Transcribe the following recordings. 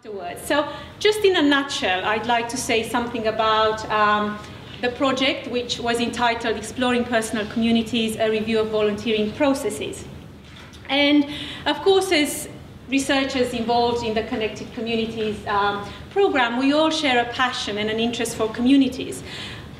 afterwards. So just in a nutshell, I'd like to say something about the project, which was entitled Exploring Personal Communities, a Review of Volunteering Processes. And of course, as researchers involved in the Connected Communities program, we all share a passion and an interest for communities.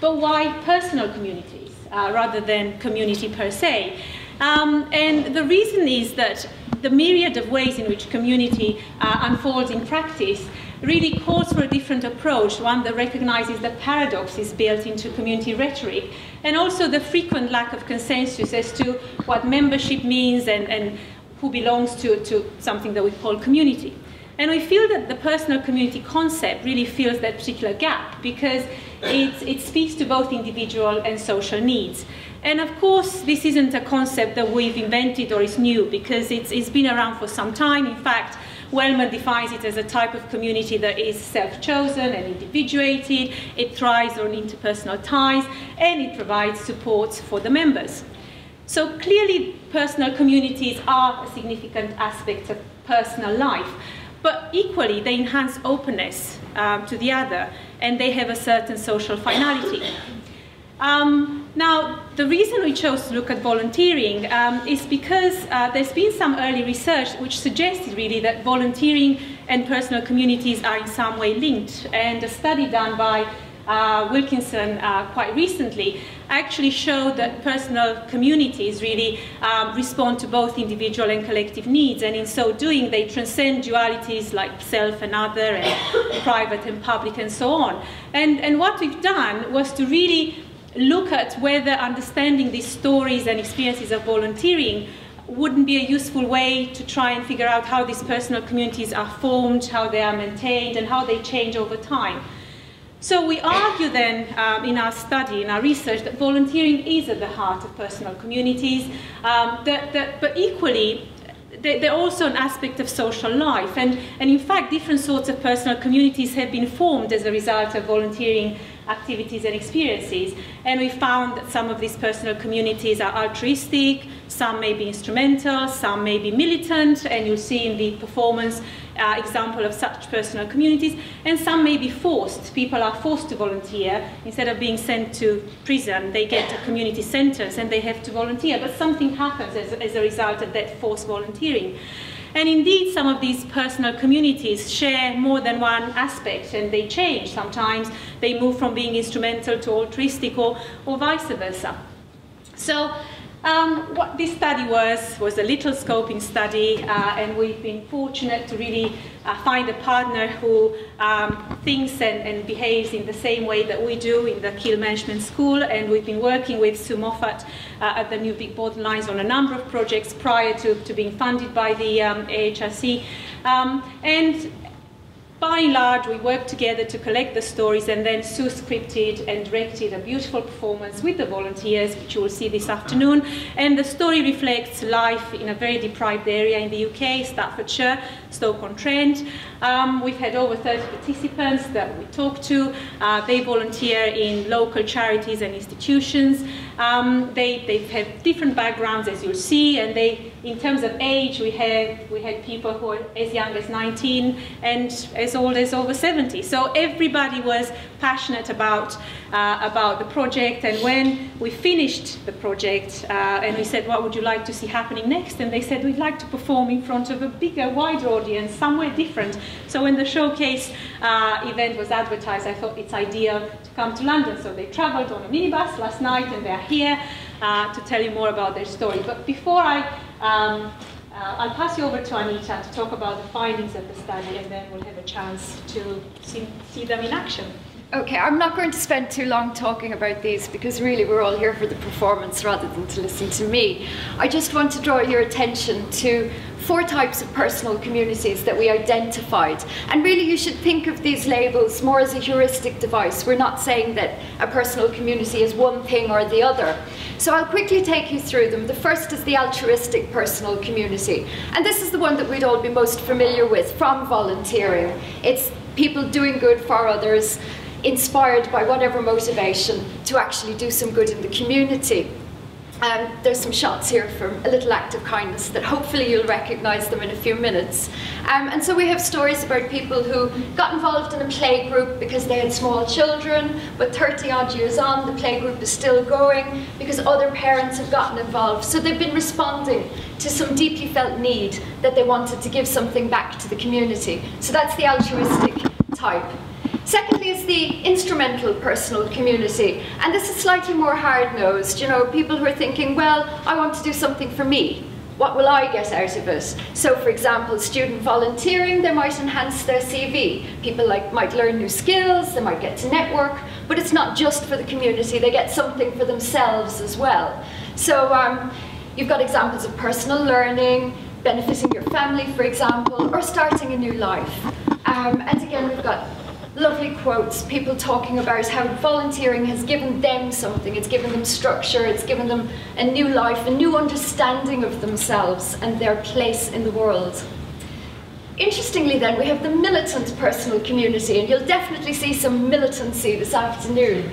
But why personal communities rather than community per se? And the reason is that the myriad of ways in which community unfolds in practice really calls for a different approach, one that recognizes the paradoxes built into community rhetoric, and also the frequent lack of consensus as to what membership means and who belongs to something that we call community. And we feel that the personal community concept really fills that particular gap because it speaks to both individual and social needs. And of course, this isn't a concept that we've invented or is new, because it's been around for some time. In fact, Wellman defines it as a type of community that is self-chosen and individuated, it thrives on interpersonal ties, and it provides support for the members. So clearly, personal communities are a significant aspect of personal life, but equally, they enhance openness to the other, and they have a certain social finality. Now, the reason we chose to look at volunteering is because there's been some early research which suggested really that volunteering and personal communities are in some way linked. And a study done by Wilkinson quite recently actually showed that personal communities really respond to both individual and collective needs, and in so doing they transcend dualities like self and other and private and public and so on. And what we've done was to really look at whether understanding these stories and experiences of volunteering wouldn't be a useful way to try and figure out how these personal communities are formed, how they are maintained, and how they change over time. So we argue then in our study, in our research, that volunteering is at the heart of personal communities, but equally, they're also an aspect of social life. And in fact, different sorts of personal communities have been formed as a result of volunteering activities and experiences. And we found that some of these personal communities are altruistic, some may be instrumental, some may be militant, and you'll see in the performance example of such personal communities, and some may be forced. People are forced to volunteer. Instead of being sent to prison, they get a community sentence and they have to volunteer, but something happens as a result of that forced volunteering. And indeed, some of these personal communities share more than one aspect, and they change. Sometimes they move from being instrumental to altruistic, or vice versa. So what this study was a little scoping study, and we've been fortunate to really find a partner who thinks and behaves in the same way that we do in the Kiel Management School, and we've been working with Sue Moffat at the New Big Borderlines on a number of projects prior to being funded by the AHRC. And by and large, we worked together to collect the stories, and then Sue scripted and directed a beautiful performance with the volunteers, which you will see this afternoon. And the story reflects life in a very deprived area in the UK, Staffordshire, Stoke-on-Trent. We've had over 30 participants that we talked to. They volunteer in local charities and institutions. They have different backgrounds, as you'll see, and in terms of age, we had people who are as young as 19 and as old as over 70. So everybody was passionate about the project. And when we finished the project, and we said, what would you like to see happening next? And they said, we'd like to perform in front of a bigger, wider audience, somewhere different. So when the showcase event was advertised, I thought it's ideal to come to London. So they traveled on a minibus last night, and they're here to tell you more about their story. But before I'll pass you over to Anita to talk about the findings of the study, and then we'll have a chance to see them in action. Okay, I'm not going to spend too long talking about these, because really we're all here for the performance rather than to listen to me. I just want to draw your attention to 4 types of personal communities that we identified. And really you should think of these labels more as a heuristic device. We're not saying that a personal community is one thing or the other. So I'll quickly take you through them. The first is the altruistic personal community. And this is the one that we'd all be most familiar with from volunteering. It's people doing good for others, inspired by whatever motivation to actually do some good in the community. There's some shots here from A Little Act of Kindness that hopefully you'll recognise them in a few minutes. And so we have stories about people who got involved in a play group because they had small children, but 30 odd years on the play group is still going because other parents have gotten involved. So they've been responding to some deeply felt need that they wanted to give something back to the community. So that's the altruistic type. Secondly is the instrumental personal community, and this is slightly more hard-nosed, you know, people who are thinking, well, I want to do something for me. What will I get out of it? So, for example, student volunteering, they might enhance their CV. People might learn new skills, they might get to network, but it's not just for the community, they get something for themselves as well. So you've got examples of personal learning, benefiting your family, for example, or starting a new life. And again, we've got lovely quotes, people talking about how volunteering has given them something, it's given them structure, it's given them a new life, a new understanding of themselves and their place in the world. Interestingly then, we have the militant personal community, and you'll definitely see some militancy this afternoon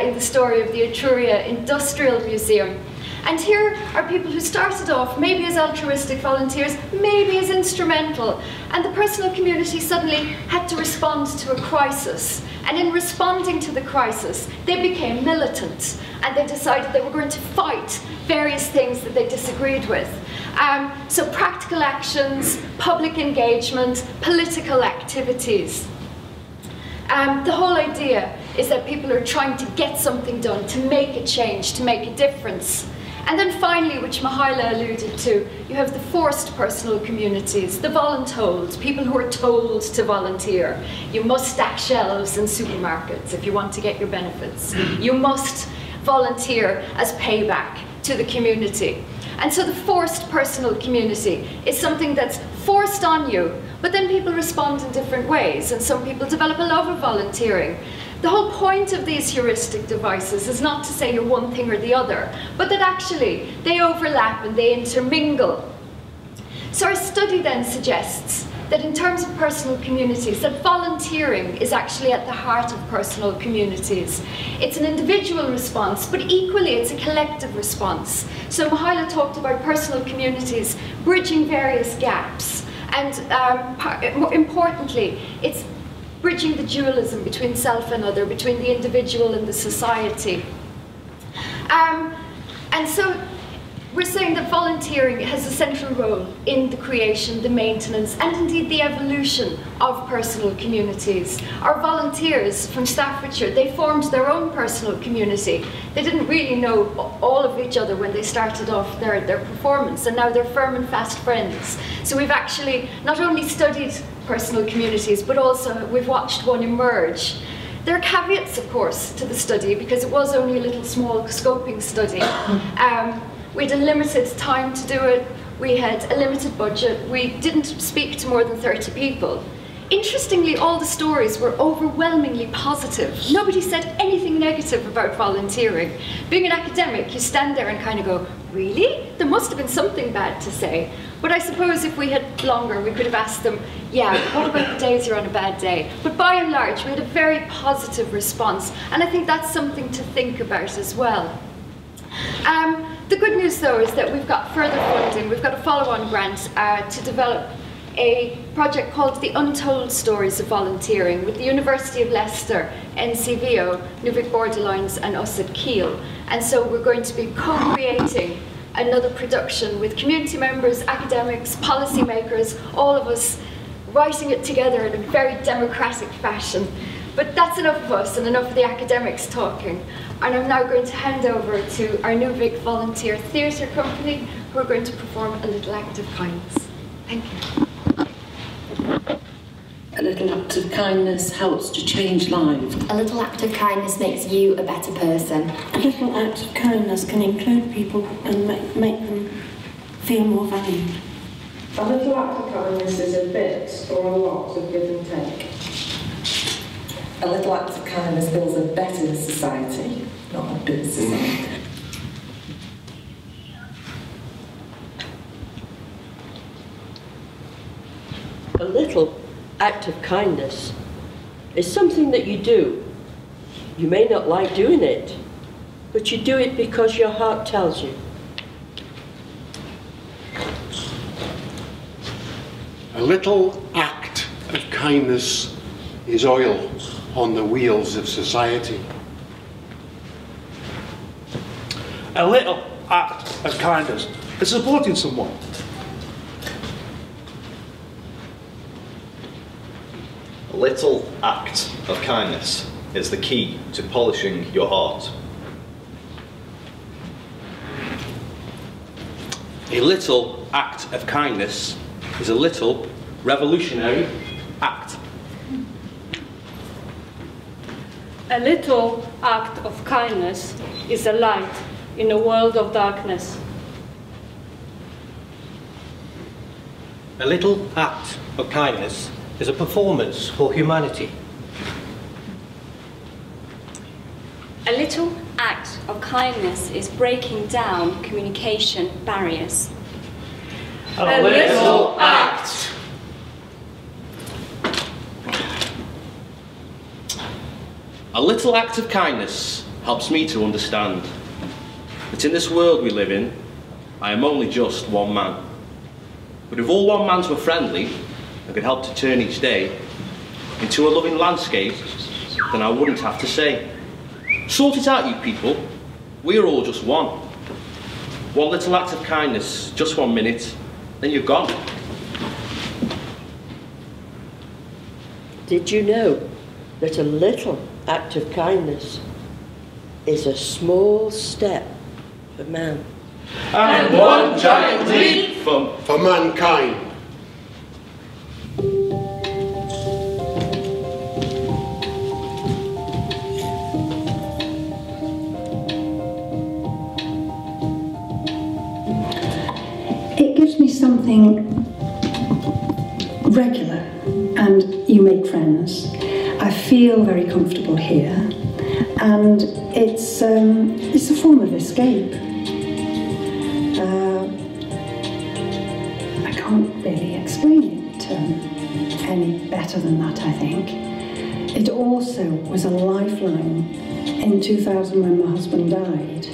in the story of the Etruria Industrial Museum. And here are people who started off maybe as altruistic volunteers, maybe as instrumental, and the personal community suddenly had to respond to a crisis. And in responding to the crisis, they became militant, and they decided they were going to fight various things that they disagreed with. So practical actions, public engagement, political activities. The whole idea is that people are trying to get something done, to make a change, to make a difference. And then finally, which Mihaela alluded to, you have the forced personal communities, the voluntold, people who are told to volunteer. You must stack shelves in supermarkets if you want to get your benefits. You must volunteer as payback to the community. And so the forced personal community is something that's forced on you, but then people respond in different ways, and some people develop a love of volunteering. The whole point of these heuristic devices is not to say you're one thing or the other, but that actually they overlap and they intermingle. So our study then suggests that in terms of personal communities, that volunteering is actually at the heart of personal communities. It's an individual response, but equally it's a collective response. So Mihaela talked about personal communities bridging various gaps, and more importantly, it's bridging the dualism between self and other, between the individual and the society. And so we're saying that volunteering has a central role in the creation, the maintenance, and indeed the evolution of personal communities. Our volunteers from Staffordshire, they formed their own personal community. They didn't really know all of each other when they started off their performance, and now they're firm and fast friends. So we've actually not only studied personal communities, but also we've watched one emerge. There are caveats, of course, to the study, because it was only a little small scoping study. We had a limited time to do it, we had a limited budget, we didn't speak to more than 30 people. Interestingly, all the stories were overwhelmingly positive. Nobody said anything negative about volunteering. Being an academic, you stand there and kind of go, really? There must have been something bad to say. But I suppose if we had longer, we could have asked them, yeah, what about the days you're on a bad day? But by and large, we had a very positive response. And I think that's something to think about as well. The good news, though, is that we've got further funding. We've got a follow-on grant to develop a project called The Untold Stories of Volunteering with the University of Leicester, NCVO, Nuvik Borderlines and us at Kiel. And so we're going to be co-creating another production with community members, academics, policymakers, all of us writing it together in a very democratic fashion. But that's enough of us and enough of the academics talking. And I'm now going to hand over to our Nuvik Volunteer Theatre Company, who are going to perform A Little Act of Kindness. Thank you. A little act of kindness helps to change lives. A little act of kindness makes you a better person. A little act of kindness can include people and make them feel more valued. A little act of kindness is a bit or a lot of give and take. A little act of kindness builds a better society, not a good society. A little act of kindness is something that you do. You may not like doing it, but you do it because your heart tells you. A little act of kindness is oil on the wheels of society. A little act of kindness is supporting someone. A little act of kindness is the key to polishing your heart. A little act of kindness is a little revolutionary act. A little act of kindness is a light in a world of darkness. A little act of kindness is a performance for humanity. A little act of kindness is breaking down communication barriers. A little act. A little act of kindness helps me to understand that in this world we live in, I am only just one man. But if all one mans were friendly and could help to turn each day into a loving landscape, then I wouldn't have to say, sort it out, you people. We're all just one. One little act of kindness, just 1 minute, then you're gone. Did you know that a little act of kindness is a small step for man? And one giant leap for mankind. It gives me something regular, and you make friends. I feel very comfortable here, and it's a form of escape. I can't really explain it any better than that, I think. It also was a lifeline in 2000 when my husband died.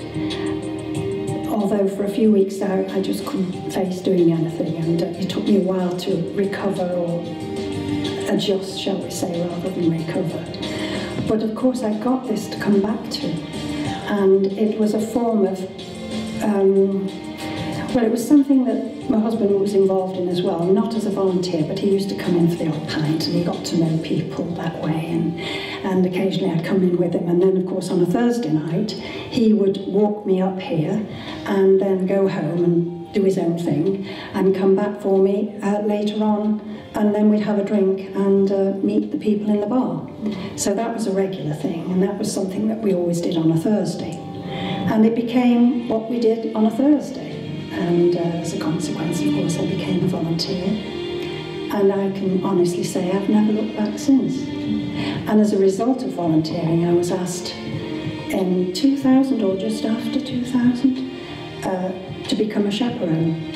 Although for a few weeks I just couldn't face doing anything, and it took me a while to recover or adjust, shall we say, rather than recover. But of course I got this to come back to, and it was a form of, well, it was something that my husband was involved in as well, not as a volunteer, but he used to come in for the odd pint, and he got to know people that way, and occasionally I'd come in with him, and then of course on a Thursday night he would walk me up here and then go home and do his own thing and come back for me later on, and then we'd have a drink and meet the people in the bar. So that was a regular thing, and that was something that we always did on a Thursday, and it became what we did on a Thursday. And as a consequence, of course, I became a volunteer. And I can honestly say I've never looked back since. And as a result of volunteering, I was asked in 2000 or just after 2000 to become a chaperone.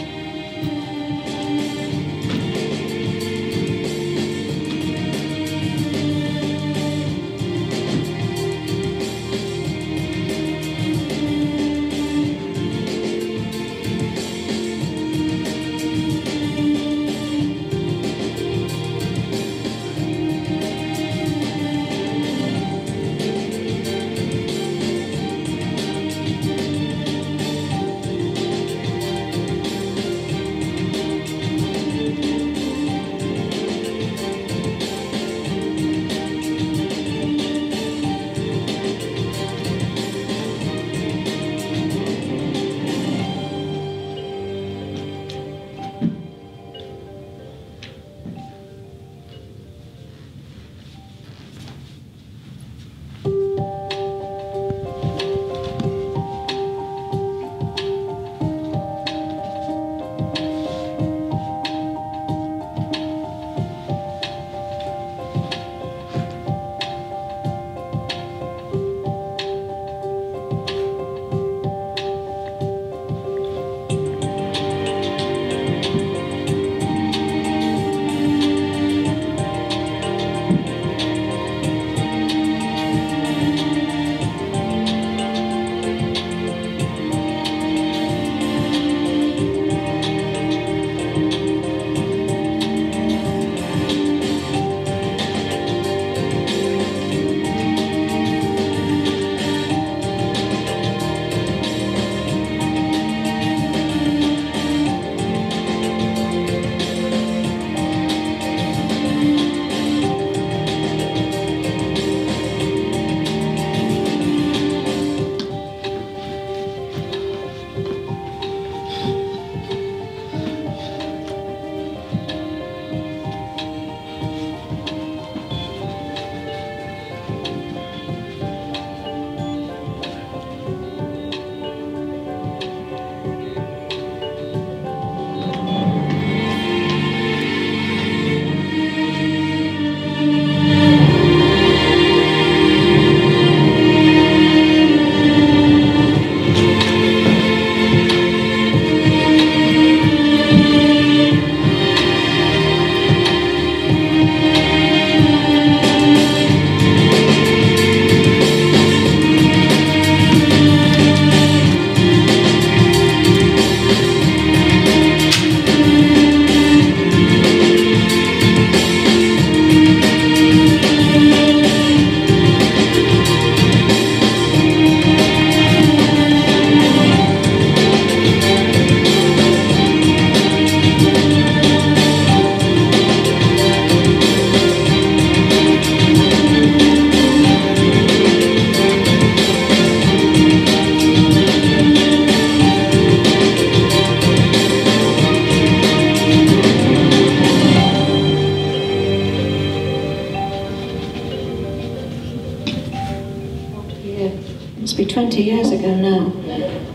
be 20 years ago now,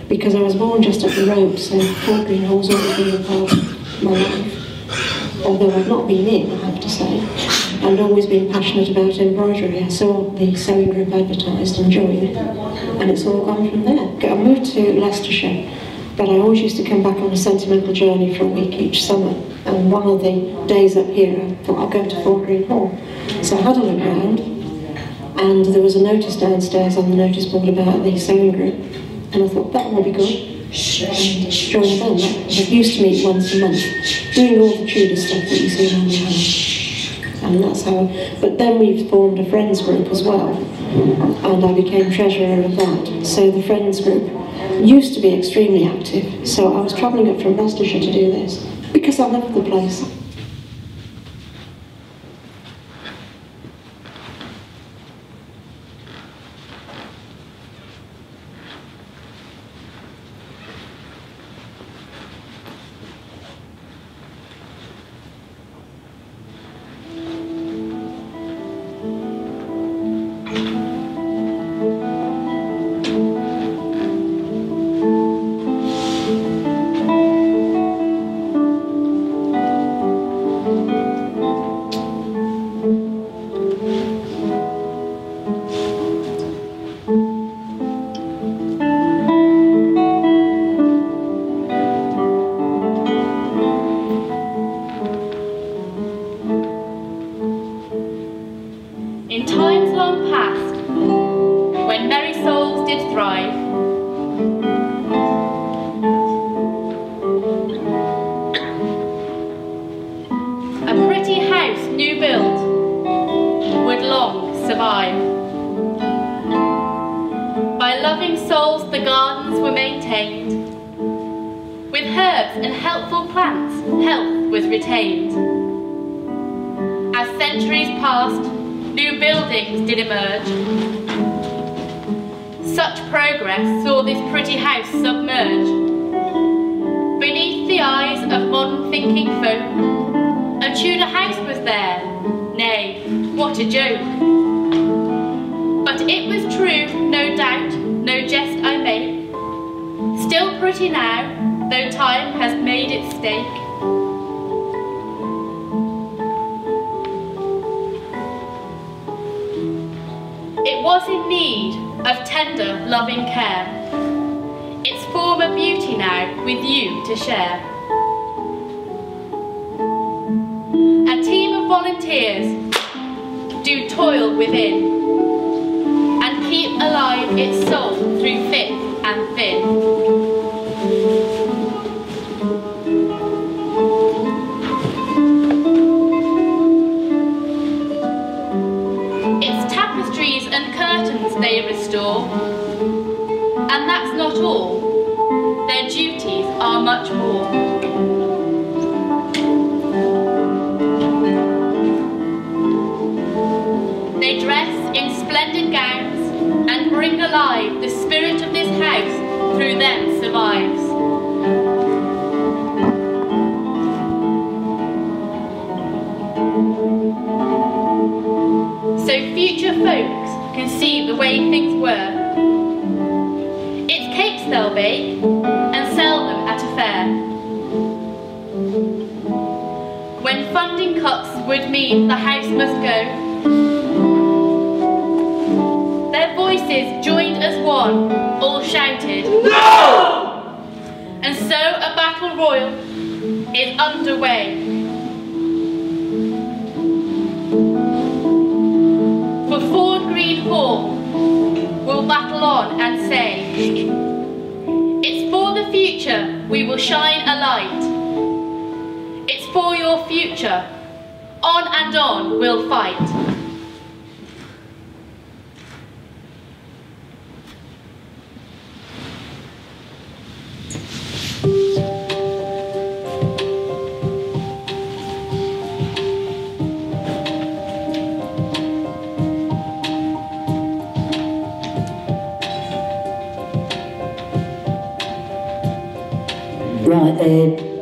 because I was born just up the road, so Ford Green Hall's always been a part of my life. Although I've not been in, I have to say, and always been passionate about embroidery. I saw the sewing group advertised and joined it, and it's all gone from there. I moved to Leicestershire, but I always used to come back on a sentimental journey for a week each summer, and one of the days up here I thought I'll go to Ford Green Hall. So I had a look around, and there was a notice downstairs on the notice board about the sewing group, and I thought that would be good. And joined them. I used to meet once a month, doing all the Tudor stuff that you see around the house. And that's how, but then we formed a friends group as well, and I became treasurer of that. So the friends group used to be extremely active, so I was travelling up from Leicestershire to do this, because I loved the place.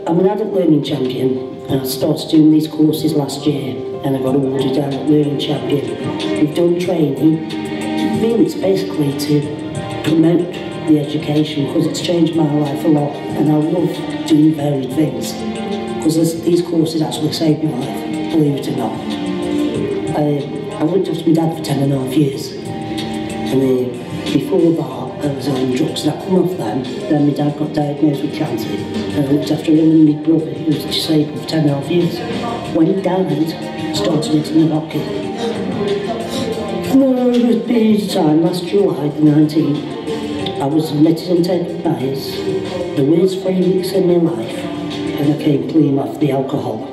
I'm an adult learning champion, and I started doing these courses last year, and I got awarded adult learning champion. We've done training. Really, it's basically to promote the education because it's changed my life a lot, and I love doing varied things because these courses actually saved my life, believe it or not. I looked after my dad for 10.5 years, and before that I was on drugs, and I come off them. Then my dad got diagnosed with cancer, and I looked after him and my brother who was disabled for 10.5 years. When he died, started eating the hockey. And over a period of time, last July the 19th, I was admitted and taken bias. The worst 3 weeks in my life, and I came clean off the alcohol.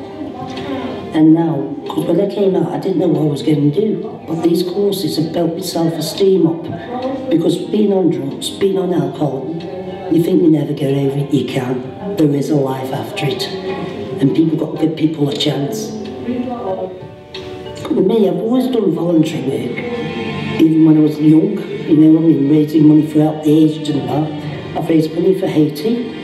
And now, because when I came out, I didn't know what I was going to do. But these courses have built my self-esteem up. Because being on drugs, being on alcohol, you think you never get over it, you can. There is a life after it. And people got to give people a chance. With me, I've always done voluntary work. Even when I was young, you know, I mean, raising money throughout the aged and that. I've raised money for Haiti.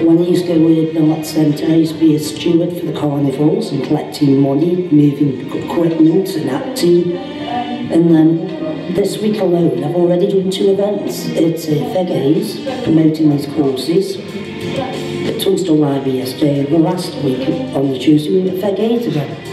When I used to work in the Lot Centre, I used to be a steward for the carnivals and collecting money, moving equipment and acting. And then this week alone, I've already done 2 events. It's Feggays, promoting these courses. At Tunstall Library yesterday, and the last week on the Tuesday, we were at Feggays again.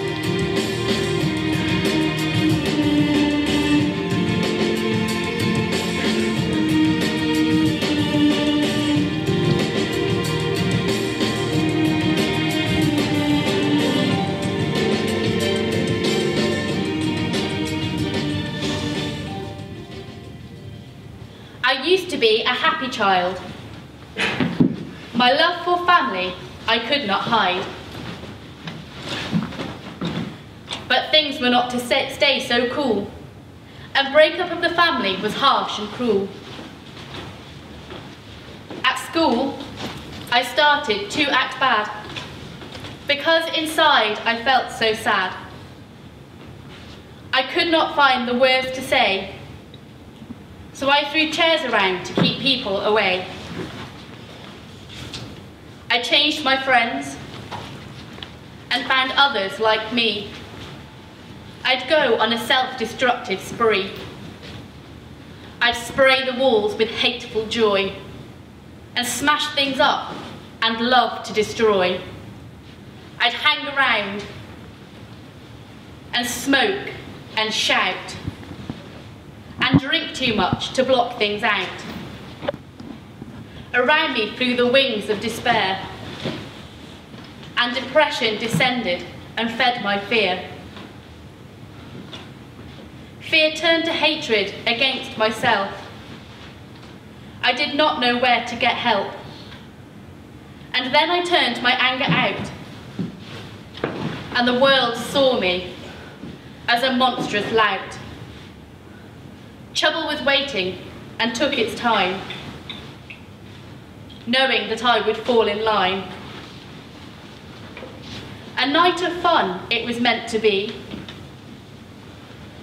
A happy child. My love for family I could not hide. But things were not to stay so cool. A breakup of the family was harsh and cruel. At school, I started to act bad, because inside I felt so sad. I could not find the words to say, so I threw chairs around to keep people away. I changed my friends and found others like me. I'd go on a self-destructive spree. I'd spray the walls with hateful joy and smash things up and love to destroy. I'd hang around and smoke and shout and drink too much to block things out. Around me flew the wings of despair, and depression descended and fed my fear. Fear turned to hatred against myself. I did not know where to get help. And then I turned my anger out, and the world saw me as a monstrous lout. Trouble was waiting and took its time, knowing that I would fall in line. A night of fun it was meant to be,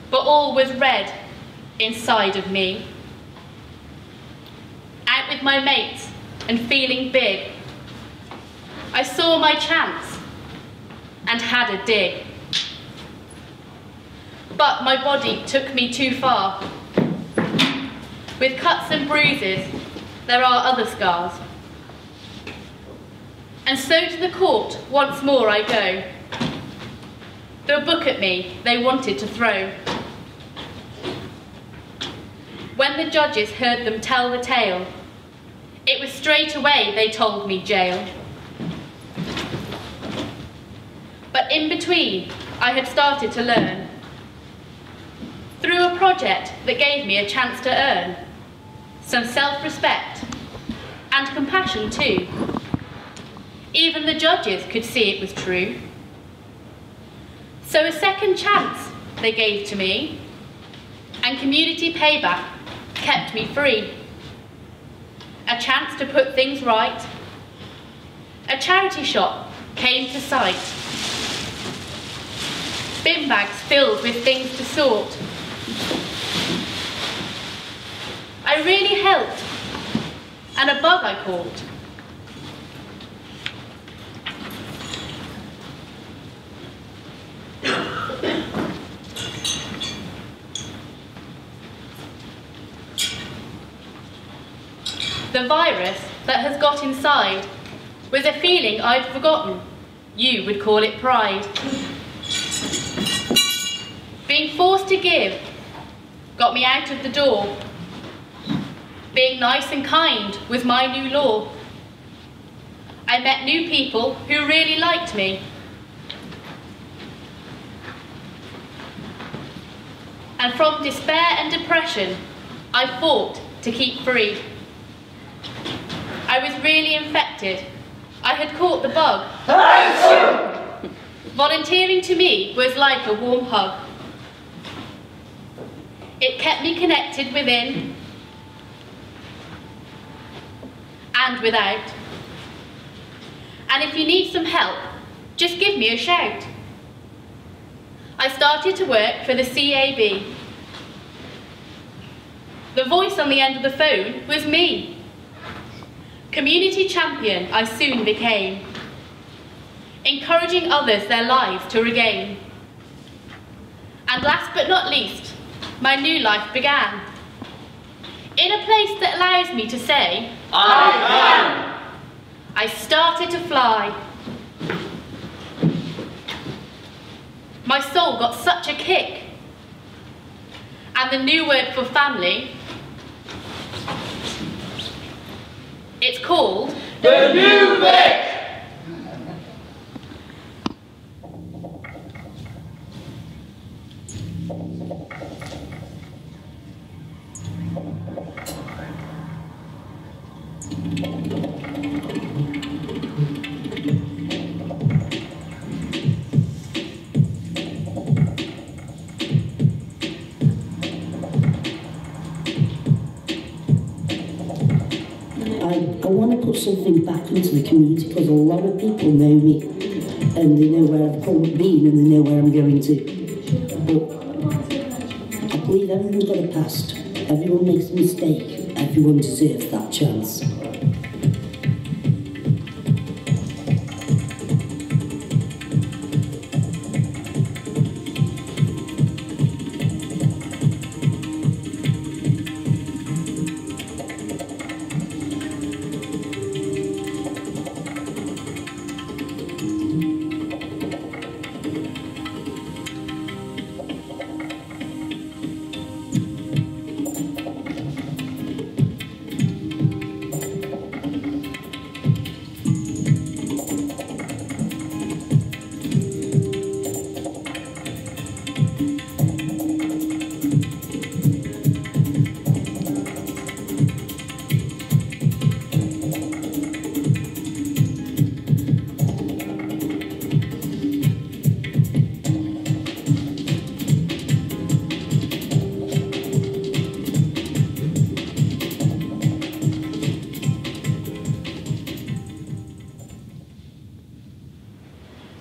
but all was red inside of me. Out with my mates and feeling big, I saw my chance and had a dig. But my body took me too far. With cuts and bruises, there are other scars. And so to the court once more I go. The book at me they wanted to throw. When the judges heard them tell the tale, it was straight away they told me jail. But in between, I had started to learn, through a project that gave me a chance to earn some self-respect and compassion too. Even the judges could see it was true. So a second chance they gave to me, and community payback kept me free. A chance to put things right. A charity shop came to sight. Bin bags filled with things to sort. I really helped, and a bug I caught. The virus that has got inside was a feeling I'd forgotten. You would call it pride. Being forced to give got me out of the door. Being nice and kind was my new law. I met new people who really liked me. And from despair and depression, I fought to keep free. I was really infected. I had caught the bug. Volunteering to me was like a warm hug. It kept me connected within and without. And if you need some help, just give me a shout. I started to work for the CAB. The voice on the end of the phone was me. Community champion I soon became, encouraging others their lives to regain. And last but not least, my new life began. In a place that allows me to say, I can. I started to fly. My soul got such a kick. And the new word for family, it's called The New Vic! I want to put something back into the community because a lot of people know me and they know where I've been and they know where I'm going to. But I believe everyone's got a past. Everyone makes a mistake. Everyone deserves that chance.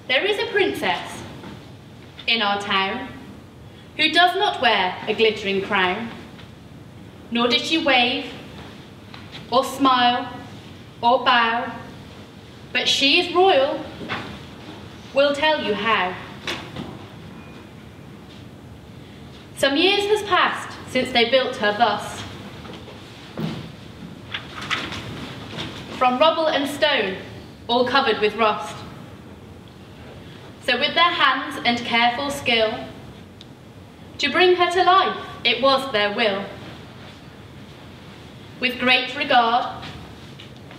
There is a princess in our town who does not wear a glittering crown, nor did she wave, or smile, or bow, but she is royal. We'll tell you how. Some years has passed since they built her thus. From rubble and stone, all covered with rust. So with their hands and careful skill, to bring her to life, it was their will. With great regard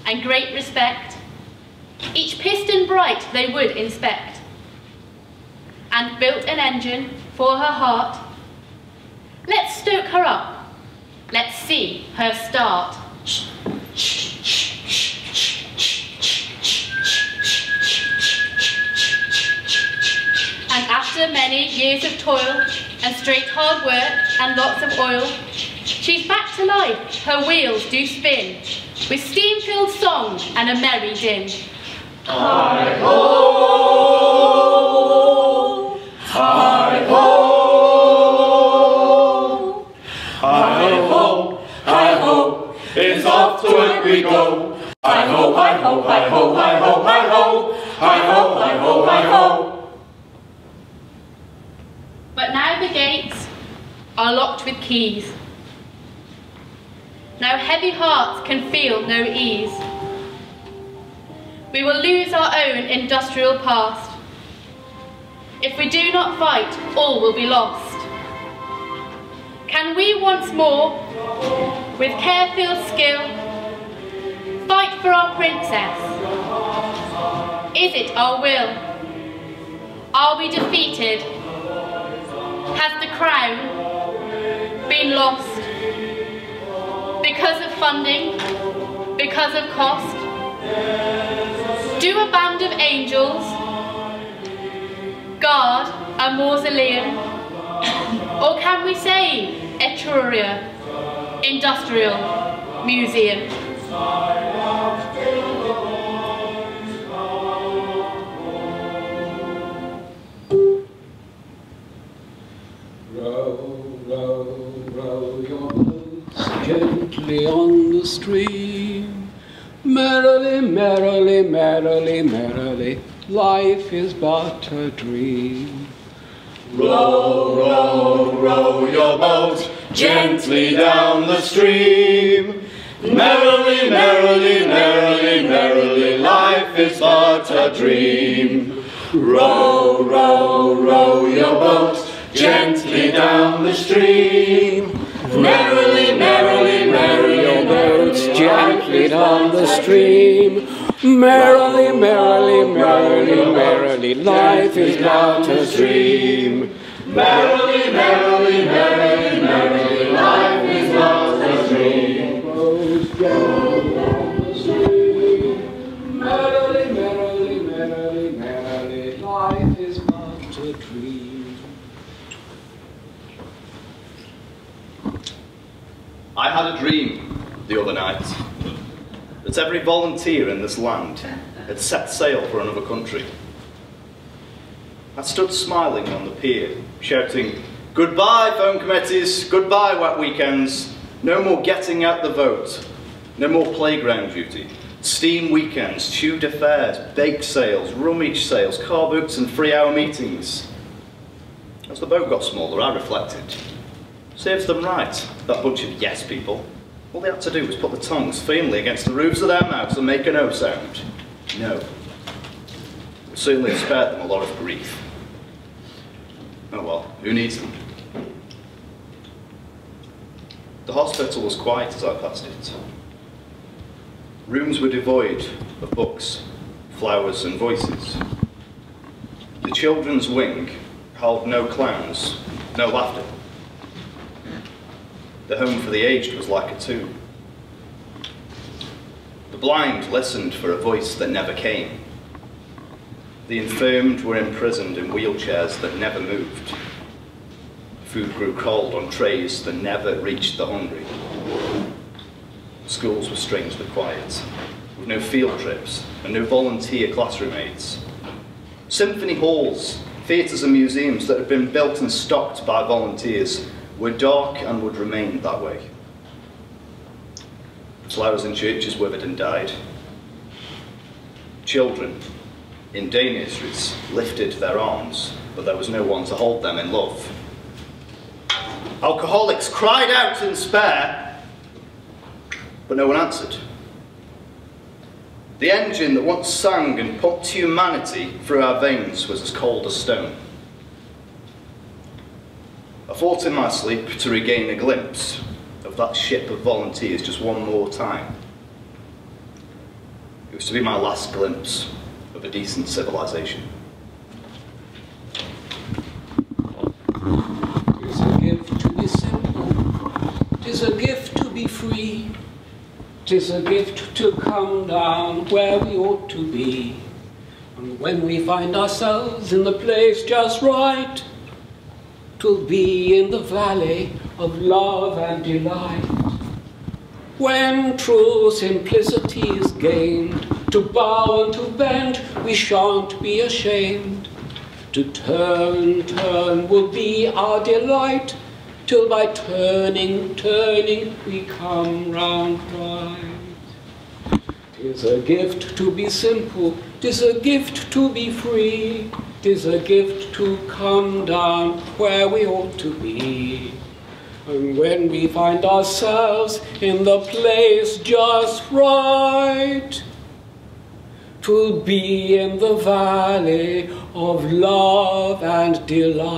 and great respect, each piston bright they would inspect, and built an engine for her heart. Let's stoke her up, let's see her start. And after many years of toil and straight hard work and lots of oil, she's back to life, her wheels do spin, with steam-filled song and a merry din. Hi-ho! Hi-ho! Hi-ho! Hi-ho! It's off to work we go! Hi-ho! Hi-ho! Hi-ho! Hi-ho! Hi-ho! Hi-ho! Hi-ho! Hi-ho! But now the gates are locked with keys. Now heavy hearts can feel no ease. We will lose our own industrial past. If we do not fight, all will be lost. Can we once more, with care-filled skill, fight for our princess? Is it our will? Are we defeated? Has the crown been lost? Because of funding? Because of cost? Do a band of angels guard a mausoleum? Or can we save Etruria Industrial Museum? Row, row, row your boats gently on the stream. Merrily, merrily, merrily, merrily, life is but a dream. Row, row, row your boat gently down the stream. Merrily, merrily, merrily, merrily, life is but a dream. Row, row, row your boat gently down the stream. Merrily, merrily, merrily, your boats gently down the stream. Merrily, merrily, merrily, merrily, life is but a dream. Merrily, merrily, merrily, merrily, life is but a dream. Merrily, merrily, merrily, merrily, life is but a dream. I had a dream the other night that every volunteer in this land had set sail for another country. I stood smiling on the pier, shouting, "Goodbye, phone committees, goodbye, wet weekends, no more getting out the vote, no more playground duty, steam weekends, Tudor fairs, bake sales, rummage sales, car books and 3-hour meetings." As the boat got smaller, I reflected. Serves them right, that bunch of yes people. All they had to do was put their tongues firmly against the roofs of their mouths and make a no sound. No. It would certainly have spared them a lot of grief. Oh well, who needs them? The hospital was quiet as I passed it. Rooms were devoid of books, flowers and voices. The children's wing held no clowns, no laughter. The home for the aged was like a tomb. The blind listened for a voice that never came. The infirmed were imprisoned in wheelchairs that never moved. Food grew cold on trays that never reached the hungry. Schools were strangely quiet, with no field trips and no volunteer classroom aides. Symphony halls, theatres and museums that had been built and stocked by volunteers were dark and would remain that way. Flowers in churches withered and died. Children in day nurseries lifted their arms, but there was no one to hold them in love. Alcoholics cried out in despair, but no one answered. The engine that once sang and pumped humanity through our veins was as cold as stone. I fought in my sleep to regain a glimpse of that ship of volunteers just one more time. It was to be my last glimpse of a decent civilization. It's a gift to be simple, 'tis a gift to be free, 'tis a gift to come down where we ought to be. And when we find ourselves in the place just right, 'twill be in the valley of love and delight. When true simplicity is gained, to bow and to bend we shan't be ashamed. To turn, turn will be our delight, till by turning, turning we come round right. 'Tis a gift to be simple, 'tis a gift to be free, 'tis a gift to come down where we ought to be. And when we find ourselves in the place just right, 'twill be in the valley of love and delight.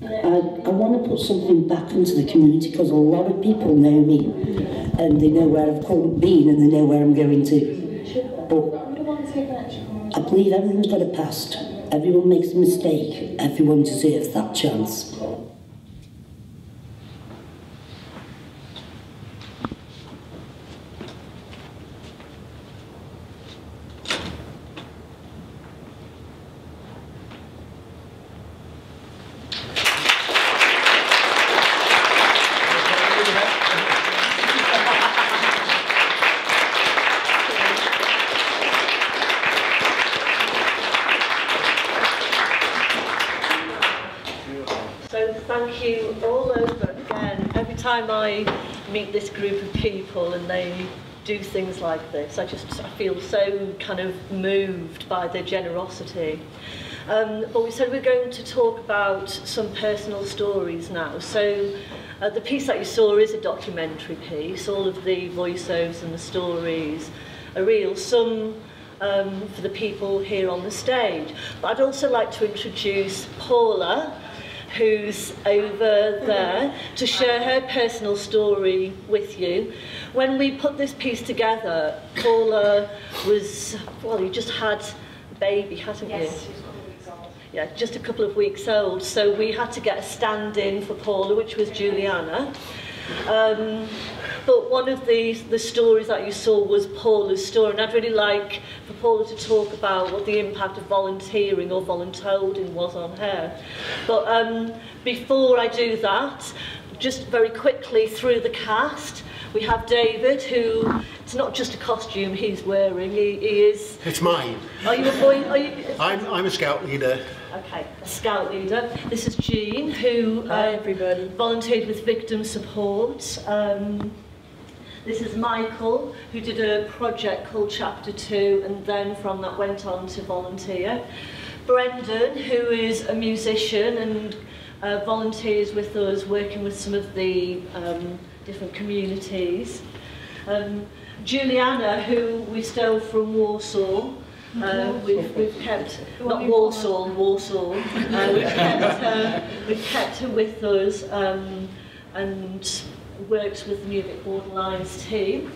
I want to put something back into the community because a lot of people know me and they know where I've been and they know where I'm going to. But I believe everyone's got a past. Everyone makes a mistake. Everyone deserves that chance. Thank you all over again. Every time I meet this group of people and they do things like this, I feel so kind of moved by their generosity. But we said we're going to talk about some personal stories now. So the piece that you saw is a documentary piece. All of the voiceovers and the stories are real. Some for the people here on the stage. But I'd also like to introduce Paula, who's over there, to share her personal story with you. When we put this piece together, Paula was, well, you just had a baby, hadn't you? Yes, she was a couple of weeks old. Yeah, just a couple of weeks old. So we had to get a stand-in for Paula, which was Juliana. But one of the stories that you saw was Paula's story, and I'd really like for Paula to talk about what the impact of volunteering or voluntolding was on her. But before I do that, just very quickly through the cast, we have David, who, it's not just a costume he's wearing, he is... It's mine. Are you a boy? Are you, I'm a scout leader. Okay, a scout leader. This is Jean, who volunteered with victim support. This is Michael, who did a project called Chapter 2, and then from that went on to volunteer. Brendan, who is a musician and volunteers with us, working with some of the different communities. Juliana, who we stole from Warsaw. We've kept, not Warsaw, we've kept her with us and works with the Music Borderlines team.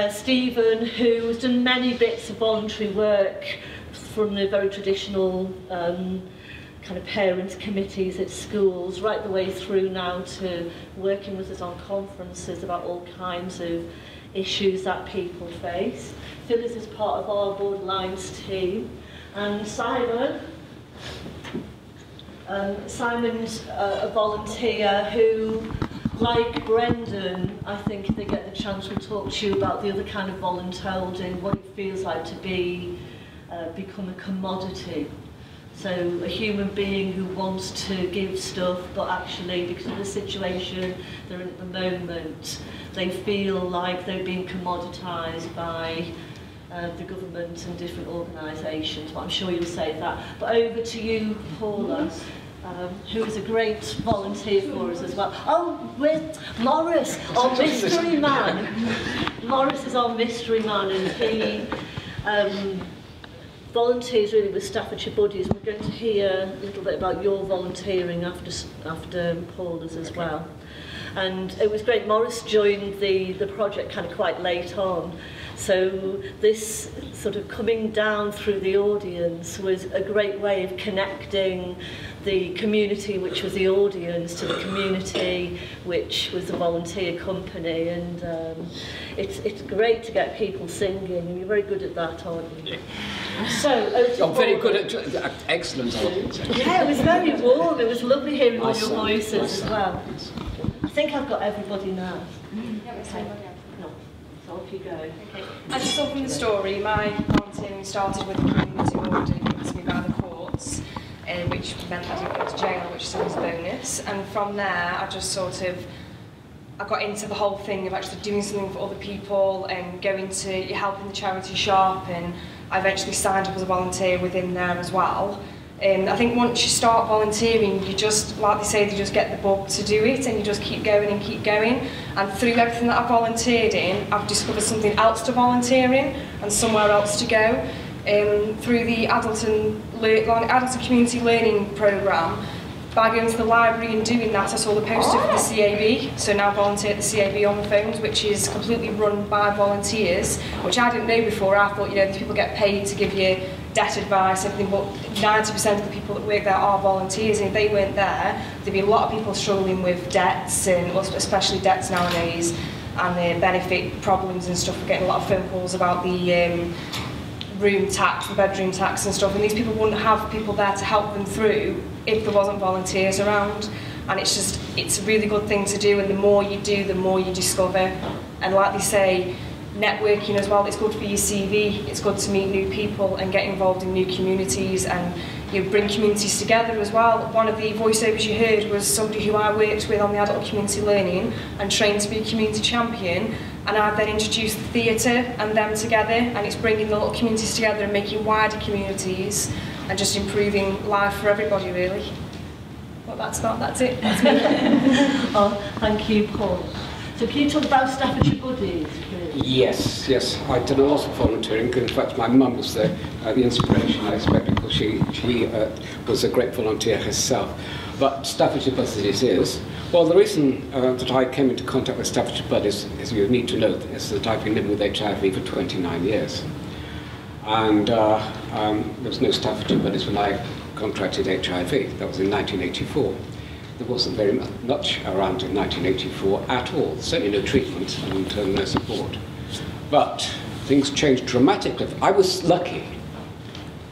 Stephen, who has done many bits of voluntary work from the very traditional kind of parents' committees at schools, right the way through now to working with us on conferences about all kinds of issues that people face. Phyllis is part of our Borderlines team. And Simon, Simon's a volunteer who, like Brendan, I think if they get the chance, will talk to you about the other kind of voluntolding, what it feels like to be become a commodity. So a human being who wants to give stuff, but actually, because of the situation they're in at the moment, they feel like they're being commoditised by the government and different organisations. But I'm sure you'll say that. But over to you, Paula, who is a great volunteer for us as well. Oh, with Morris, our mystery man. Morris is our mystery man, and he volunteers really with Staffordshire Buddies. We're going to hear a little bit about your volunteering after Paula's as well. And it was great. Morris joined the project kind of quite late on. So this sort of coming down through the audience was a great way of connecting the community, which was the audience, to the community, which was the volunteer company. And it's great to get people singing, and you're very good at that, aren't you? So, you're very good at excellent. Yeah, it was very warm. It was lovely hearing all your voices as well. I think I've got everybody now. Okay. No, so off you go. Okay. As you saw from the story, my volunteering started with a community order given to me by the courts, which meant I didn't go to jail, which is always a bonus. And from there, I just sort of, I got into the whole thing of actually doing something for other people and going to helping the charity shop, and I eventually signed up as a volunteer within there as well. I think once you start volunteering, you just, like they say, you just get the bug to do it, and you just keep going and keep going. And through everything that I've volunteered in, I've discovered something else to volunteer in and somewhere else to go. Through the adult and community learning programme, by going to the library and doing that, I saw the poster for the CAB, so now volunteer at the CAB on the phones, which is completely run by volunteers, which I didn't know before. I thought, you know, these people get paid to give you debt advice, everything, but 90% of the people that work there are volunteers, and if they weren't there, there'd be a lot of people struggling with debts, and especially debts nowadays, and the benefit problems and stuff. We're getting a lot of phone calls about the room tax, the bedroom tax and stuff, and these people wouldn't have people there to help them through if there wasn't volunteers around. And it's a really good thing to do, and the more you do, the more you discover. And like they say, networking as well, it's good for your CV, it's good to meet new people and get involved in new communities, and you bring communities together as well. One of the voiceovers you heard was somebody who I worked with on the adult community learning and trained to be a community champion, and I've then introduced the theatre and them together, and it's bringing the little communities together and making wider communities and just improving life for everybody, really. Well, that's it. That's me. Oh, thank you, Paul. So can you talk about Staffordshire Buddies, please? Yes. I've done a lot of volunteering. In fact, my mum was the inspiration, I expect, because she was a great volunteer herself. But Staffordshire Buddies is, well, the reason that I came into contact with Staffordshire Buddies, as you need to know, is that I've been living with HIV for 29 years. And there was no Staffordshire Buddies when I contracted HIV. That was in 1984. There wasn't very much around in 1984 at all, certainly no treatment and no support. But things changed dramatically. I was lucky.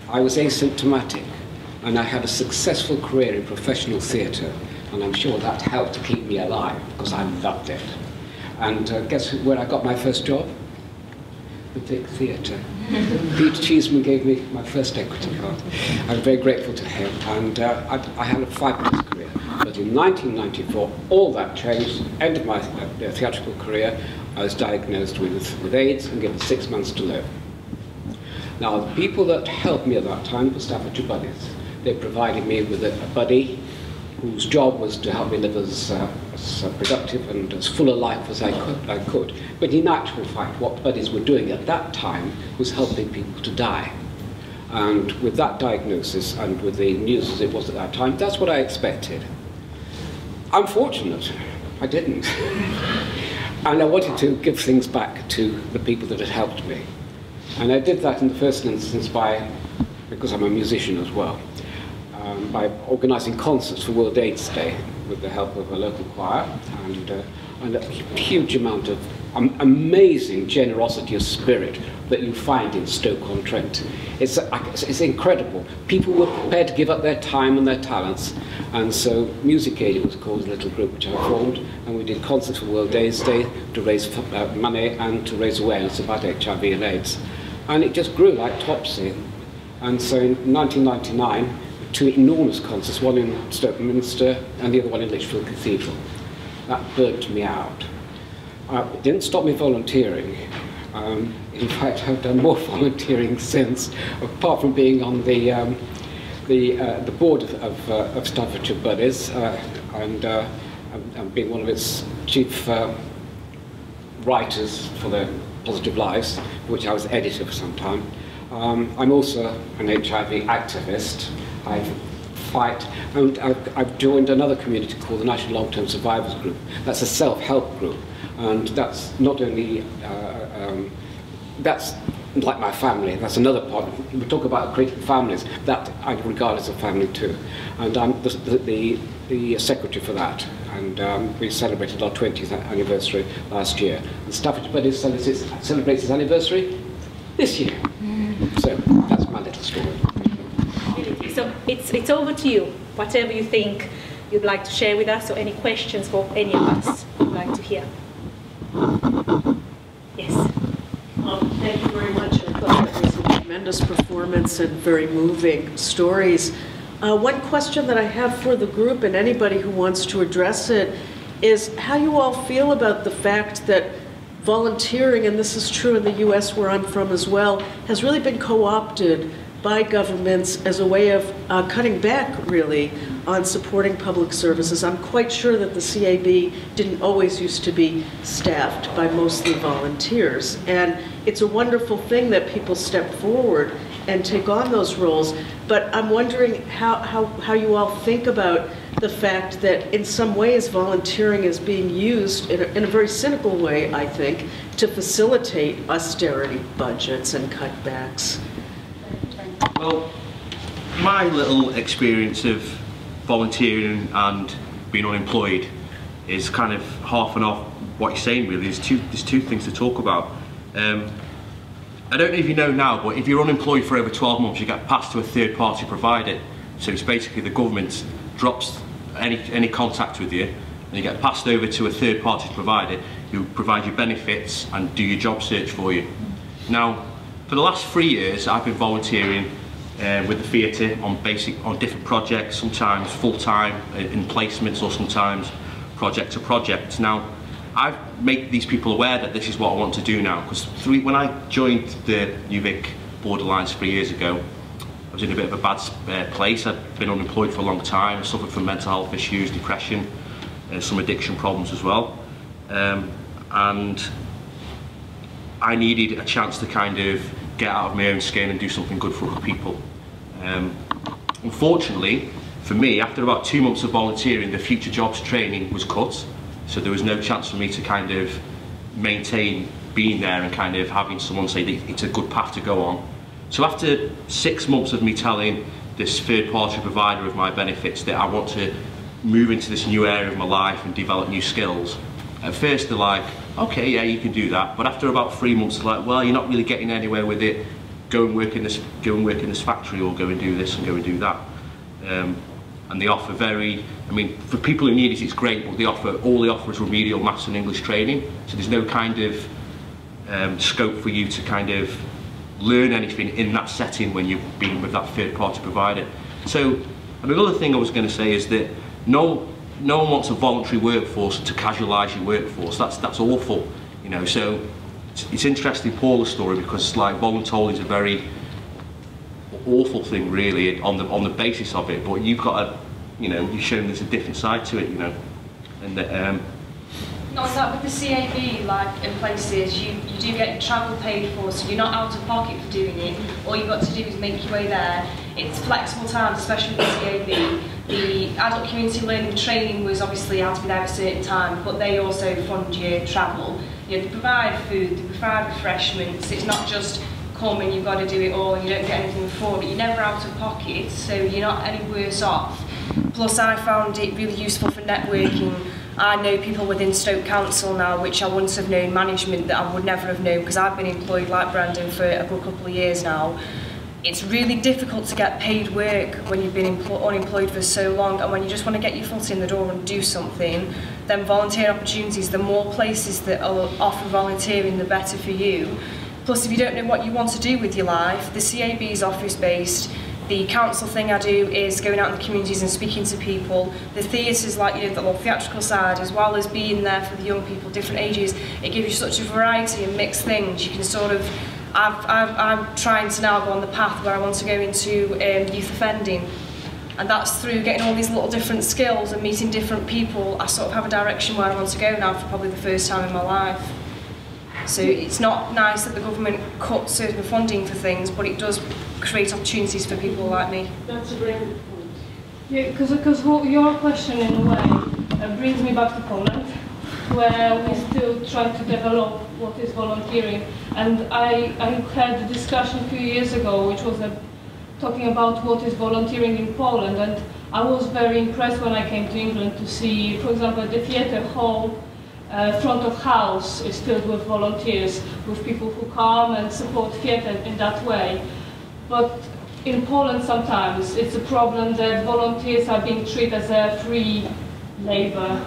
I was asymptomatic, and I had a successful career in professional theatre, and I'm sure that helped to keep me alive, because I loved it. And guess where I got my first job? The Vic Theatre. Pete Cheeseman gave me my first equity card. I'm very grateful to him, and I had a fabulous career. But in 1994, all that changed. End of my theatrical career, I was diagnosed with AIDS and given 6 months to live. Now, the people that helped me at that time were Staffordshire Buddies. They provided me with a buddy whose job was to help me live as productive and as full a life as I could. But in actual fact, what buddies were doing at that time was helping people to die. And with that diagnosis and with the news as it was at that time, that's what I expected. I'm fortunate, I didn't. And I wanted to give things back to the people that had helped me. And I did that in the first instance because I'm a musician as well, by organising concerts for World AIDS Day with the help of a local choir and a huge amount of amazing generosity of spirit that you find in Stoke-on-Trent. It's incredible. People were prepared to give up their time and their talents, and so Music Aid was called a little group which I formed, and we did concerts for World AIDS Day to raise money and to raise awareness about HIV and AIDS. And it just grew like topsy. And so in 1999, 2 enormous concerts, one in Stoke Minster and the other one in Lichfield Cathedral. That burnt me out. It didn't stop me volunteering. In fact, I've done more volunteering since, apart from being on the board of Staffordshire Buddies and being one of its chief writers for the Positive Lives, which I was editor for some time. I'm also an HIV activist. I fight, and I've joined another community called the National Long-Term Survivors Group. That's a self-help group, and that's not only, that's like my family, that's another part. We talk about creating families, that I regard as a family too. And I'm the secretary for that, and we celebrated our 20th anniversary last year. And Staffordshire Buddies celebrates its anniversary this year. So that's my little story. So it's over to you. Whatever you think you'd like to share with us, or any questions for any of us you'd like to hear. Yes. Thank you very much. I thought that was a tremendous performance and very moving stories. One question that I have for the group and anybody who wants to address it is how you all feel about the fact that volunteering, and this is true in the US where I'm from as well, has really been co-opted by governments as a way of cutting back, really, on supporting public services. I'm quite sure that the CAB didn't always used to be staffed by mostly volunteers. And it's a wonderful thing that people step forward and take on those roles. But I'm wondering how you all think about the fact that in some ways volunteering is being used in a very cynical way, I think, to facilitate austerity budgets and cutbacks. Well, my little experience of volunteering and being unemployed is kind of half and half what you're saying, really. There's two things to talk about. I don't know if you know now, but if you're unemployed for over 12 months, you get passed to a third-party provider. So it's basically the government drops any contact with you, and you get passed over to a third-party provider who provide you benefits and do your job search for you. Now, for the last 3 years, I've been volunteering with the theatre on different projects, sometimes full-time in placements, or sometimes project to project. Now, I've made these people aware that this is what I want to do now, because when I joined the UVic Borderlines 3 years ago, I was in a bit of a bad place. I'd been unemployed for a long time, suffered from mental health issues, depression, some addiction problems as well. And I needed a chance to kind of get out of my own skin and do something good for other people. Unfortunately, for me, after about 2 months of volunteering, the future jobs training was cut, so there was no chance for me to kind of maintain being there and kind of having someone say that it's a good path to go on. So after 6 months of me telling this third-party provider of my benefits that I want to move into this new area of my life and develop new skills, at first they're like, okay, yeah, you can do that. But after about 3 months, they're like, well, you're not really getting anywhere with it. Go and work in this factory, or go and do this and go and do that. And they offer for people who need it, it's great, but all they offer is remedial maths and English training. So there's no kind of scope for you to kind of learn anything in that setting when you've been with that third-party provider. So another thing I was going to say is that no one wants a voluntary workforce to casualise your workforce. That's awful, you know. So it's interesting, Paula's story, because like voluntolding is a very awful thing, really, on the basis of it. But you've got a, you know, you've shown there's a different side to it, you know, and that. Not that with the CAB, like in places, you do get your travel paid for, so you're not out of pocket for doing it. All you've got to do is make your way there. It's flexible times, especially with the CAB. The adult community learning training was obviously you had to be there at a certain time, but they also fund your travel. You know, they provide food, they provide refreshments. It's not just come and you've got to do it all and you don't get anything for it. You're never out of pocket, so you're not any worse off. Plus, I found it really useful for networking. I know people within Stoke Council now, which I wouldn't have known, management that I would never have known, because I've been employed like Brandon for a good couple of years now. It's really difficult to get paid work when you've been unemployed for so long, and when you just want to get your foot in the door and do something, then volunteer opportunities, the more places that will offer volunteering, the better for you. Plus, if you don't know what you want to do with your life, the CAB is office-based. The council thing I do is going out in the communities and speaking to people. The theatres, like, you know, the little theatrical side, as well as being there for the young people, different ages, it gives you such a variety and mixed things. You can sort of, I'm trying to now go on the path where I want to go into youth offending. And that's through getting all these little different skills and meeting different people. I sort of have a direction where I want to go now for probably the first time in my life. So it's not nice that the government cuts certain funding for things, but it does create opportunities for people like me. That's a great point. Yeah, because your question in a way brings me back to Poland, where we still try to develop what is volunteering. And I had a discussion a few years ago, which was talking about what is volunteering in Poland. And I was very impressed when I came to England to see, for example, the theatre hall. Front of house is filled with volunteers, with people who come and support theatre in that way. But in Poland sometimes it's a problem that volunteers are being treated as a free labor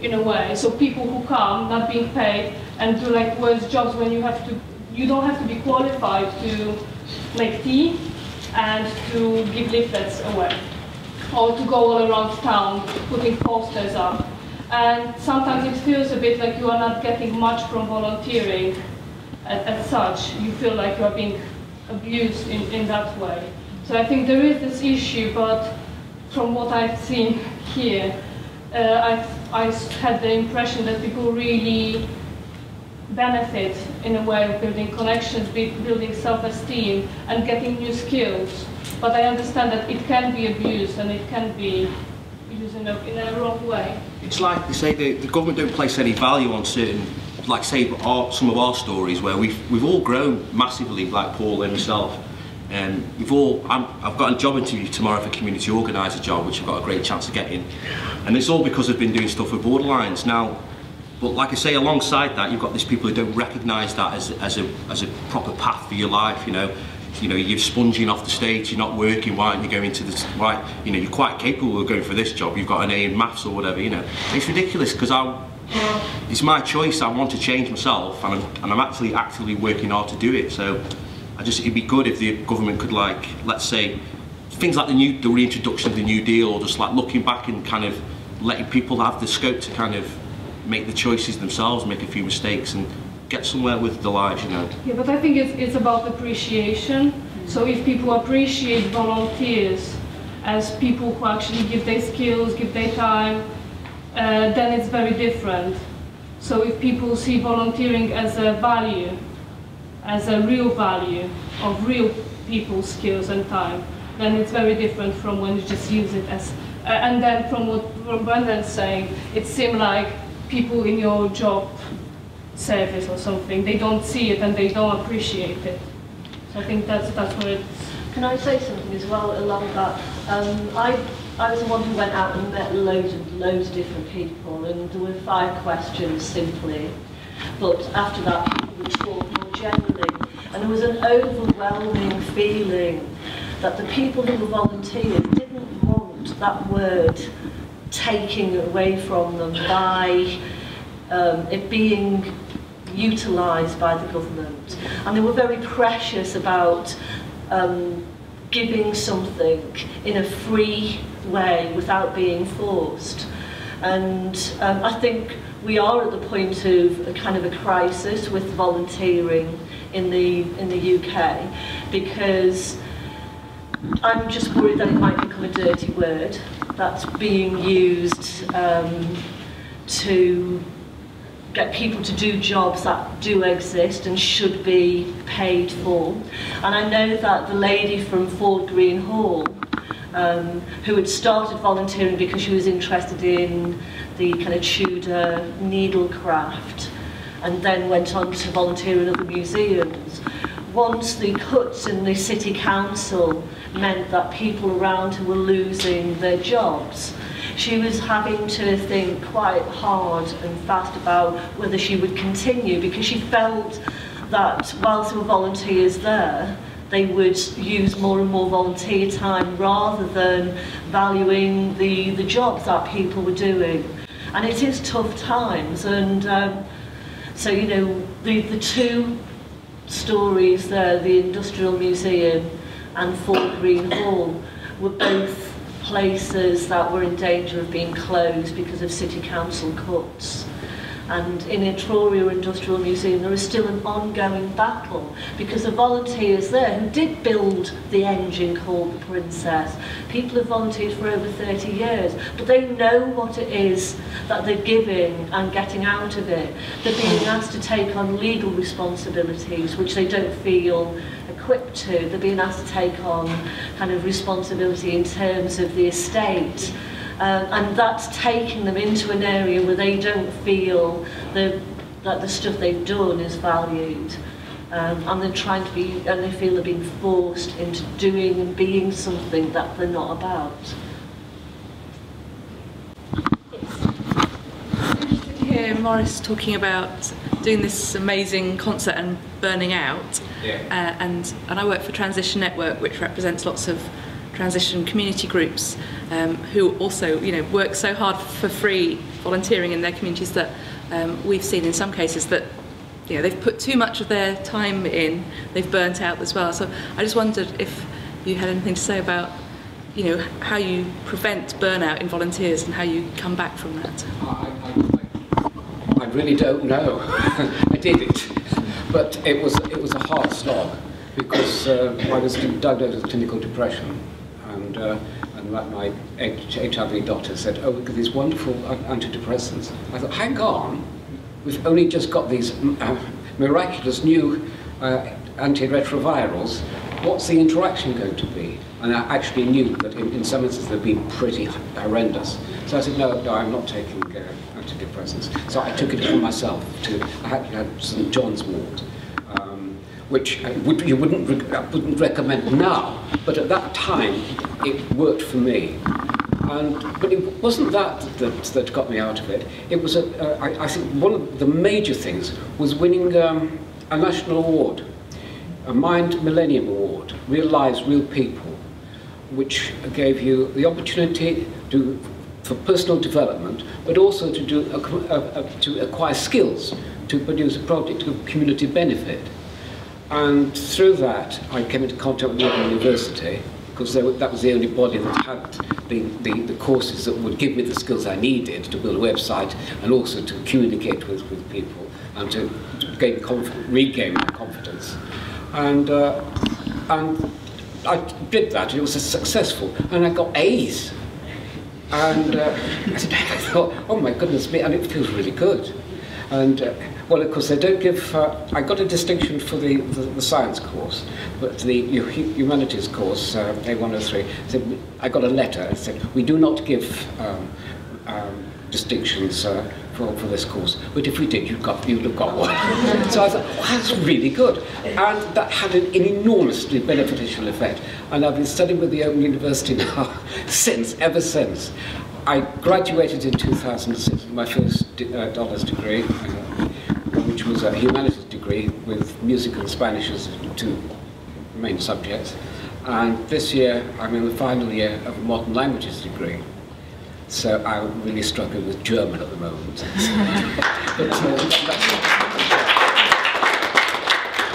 in a way. So people who come, not being paid, and do like worse jobs when you don't have to be qualified to make tea and to give leaflets away, or to go all around town putting posters up. And sometimes it feels a bit like you are not getting much from volunteering as such. You feel like you are being abused in that way. So I think there is this issue, but from what I've seen here, I had the impression that people really benefit in a way of building connections, building self-esteem, and getting new skills. But I understand that it can be abused and it can be used in a wrong way. It's like they say the government don't place any value on certain, like say some of our stories where we've all grown massively, like Paul and myself. And I've got a job interview tomorrow for a community organiser job, which I've got a great chance of getting. And it's all because I've been doing stuff with borderlines now. But like I say, alongside that, you've got these people who don't recognise that as a proper path for your life. You know, you're sponging off the stage, you're not working. Why aren't you going to this? Why, you know, you're quite capable of going for this job. You've got an A in maths or whatever. You know, it's ridiculous because it's my choice. I want to change myself, and I'm actually actively working hard to do it. So. It'd be good if the government could, like, let's say, things like the reintroduction of the New Deal, or just like looking back and kind of letting people have the scope to kind of make the choices themselves, make a few mistakes, and get somewhere with their lives, you know. Yeah, but I think it's about appreciation. So if people appreciate volunteers as people who actually give their skills, give their time, then it's very different. So if people see volunteering as a value, as a real value of real people's skills and time, then it's very different from when you just use it as... and then from what Brendan's saying, it seems like people in your job service or something, they don't see it and they don't appreciate it. So I think that's where it's... Can I say something as well along that? I was the one who went out and met loads of different people, and there were 5 questions simply. But after that, people would talk more generally, and there was an overwhelming feeling that the people who were volunteers didn't want that word taking away from them by it being utilised by the government. And they were very precious about giving something in a free way without being forced. And I think we are at the point of a kind of a crisis with volunteering in the UK, because I'm just worried that it might become a dirty word that's being used to get people to do jobs that do exist and should be paid for. And I know that the lady from Ford Green Hall, who had started volunteering because she was interested in the kind of Tudor needlecraft, and then went on to volunteer in other museums. Once the cuts in the city council meant that people around her were losing their jobs, she was having to think quite hard and fast about whether she would continue, because she felt that whilst there were volunteers there, they would use more and more volunteer time rather than valuing the jobs that people were doing. And it is tough times, and so, you know, the 2 stories there, the Industrial Museum and Ford Green Hall, were both places that were in danger of being closed because of city council cuts. And in Etruria Industrial Museum, there is still an ongoing battle, because the volunteers there who did build the engine called the Princess, people have volunteered for over 30 years, but they know what it is that they're giving and getting out of it. They're being asked to take on legal responsibilities, which they don't feel equipped to. They're being asked to take on kind of responsibility in terms of the estate. And that's taking them into an area where they don't feel that the stuff they've done is valued, and they're trying to be, and they feel they're being forced into doing and being something that they're not about. Interested to hear Maurice talking about doing this amazing concert and burning out. Yeah. And I work for Transition Network, which represents lots of transition community groups who also, you know, work so hard for free volunteering in their communities that we've seen in some cases that, you know, they've put too much of their time in, they've burnt out as well. So I just wondered if you had anything to say about, you know, how you prevent burnout in volunteers and how you come back from that. I really don't know. I did it, but it was a hard slog. because I was diagnosed with clinical depression, and my HIV doctor said, "Oh, we've got these wonderful antidepressants." I thought, hang on, we've only just got these miraculous new antiretrovirals. What's the interaction going to be? And I actually knew that in some instances they'd be pretty horrendous. So I said, no, I'm not taking antidepressants. So I took it upon myself I had St. John's wort, which I wouldn't recommend now, but at that time it worked for me. But it wasn't that got me out of it. It was, I think, one of the major things was winning a national award, a Mind Millennium Award, Real Lives, Real People, which gave you the opportunity for personal development, but also to acquire skills to produce a project of community benefit. And through that, I came into contact with the university, because that was the only body that had the courses that would give me the skills I needed to build a website and also to communicate with people and to regain my confidence. And I did that, and it was successful, and I got A's. And I thought, oh my goodness me, and it feels really good. And well, of course, they don't give. I got a distinction for the science course, but the humanities course, A103, said, I got a letter that said, we do not give distinctions for this course, but if we did, you'd have got one. So I thought, well, that's really good. And that had an enormously beneficial effect. And I've been studying with the Open University now ever since. I graduated in 2006 with my first honours degree, which was a humanities degree with music and Spanish as two main subjects. And this year, I'm in the final year of a modern languages degree. So I'm really struggling with German at the moment.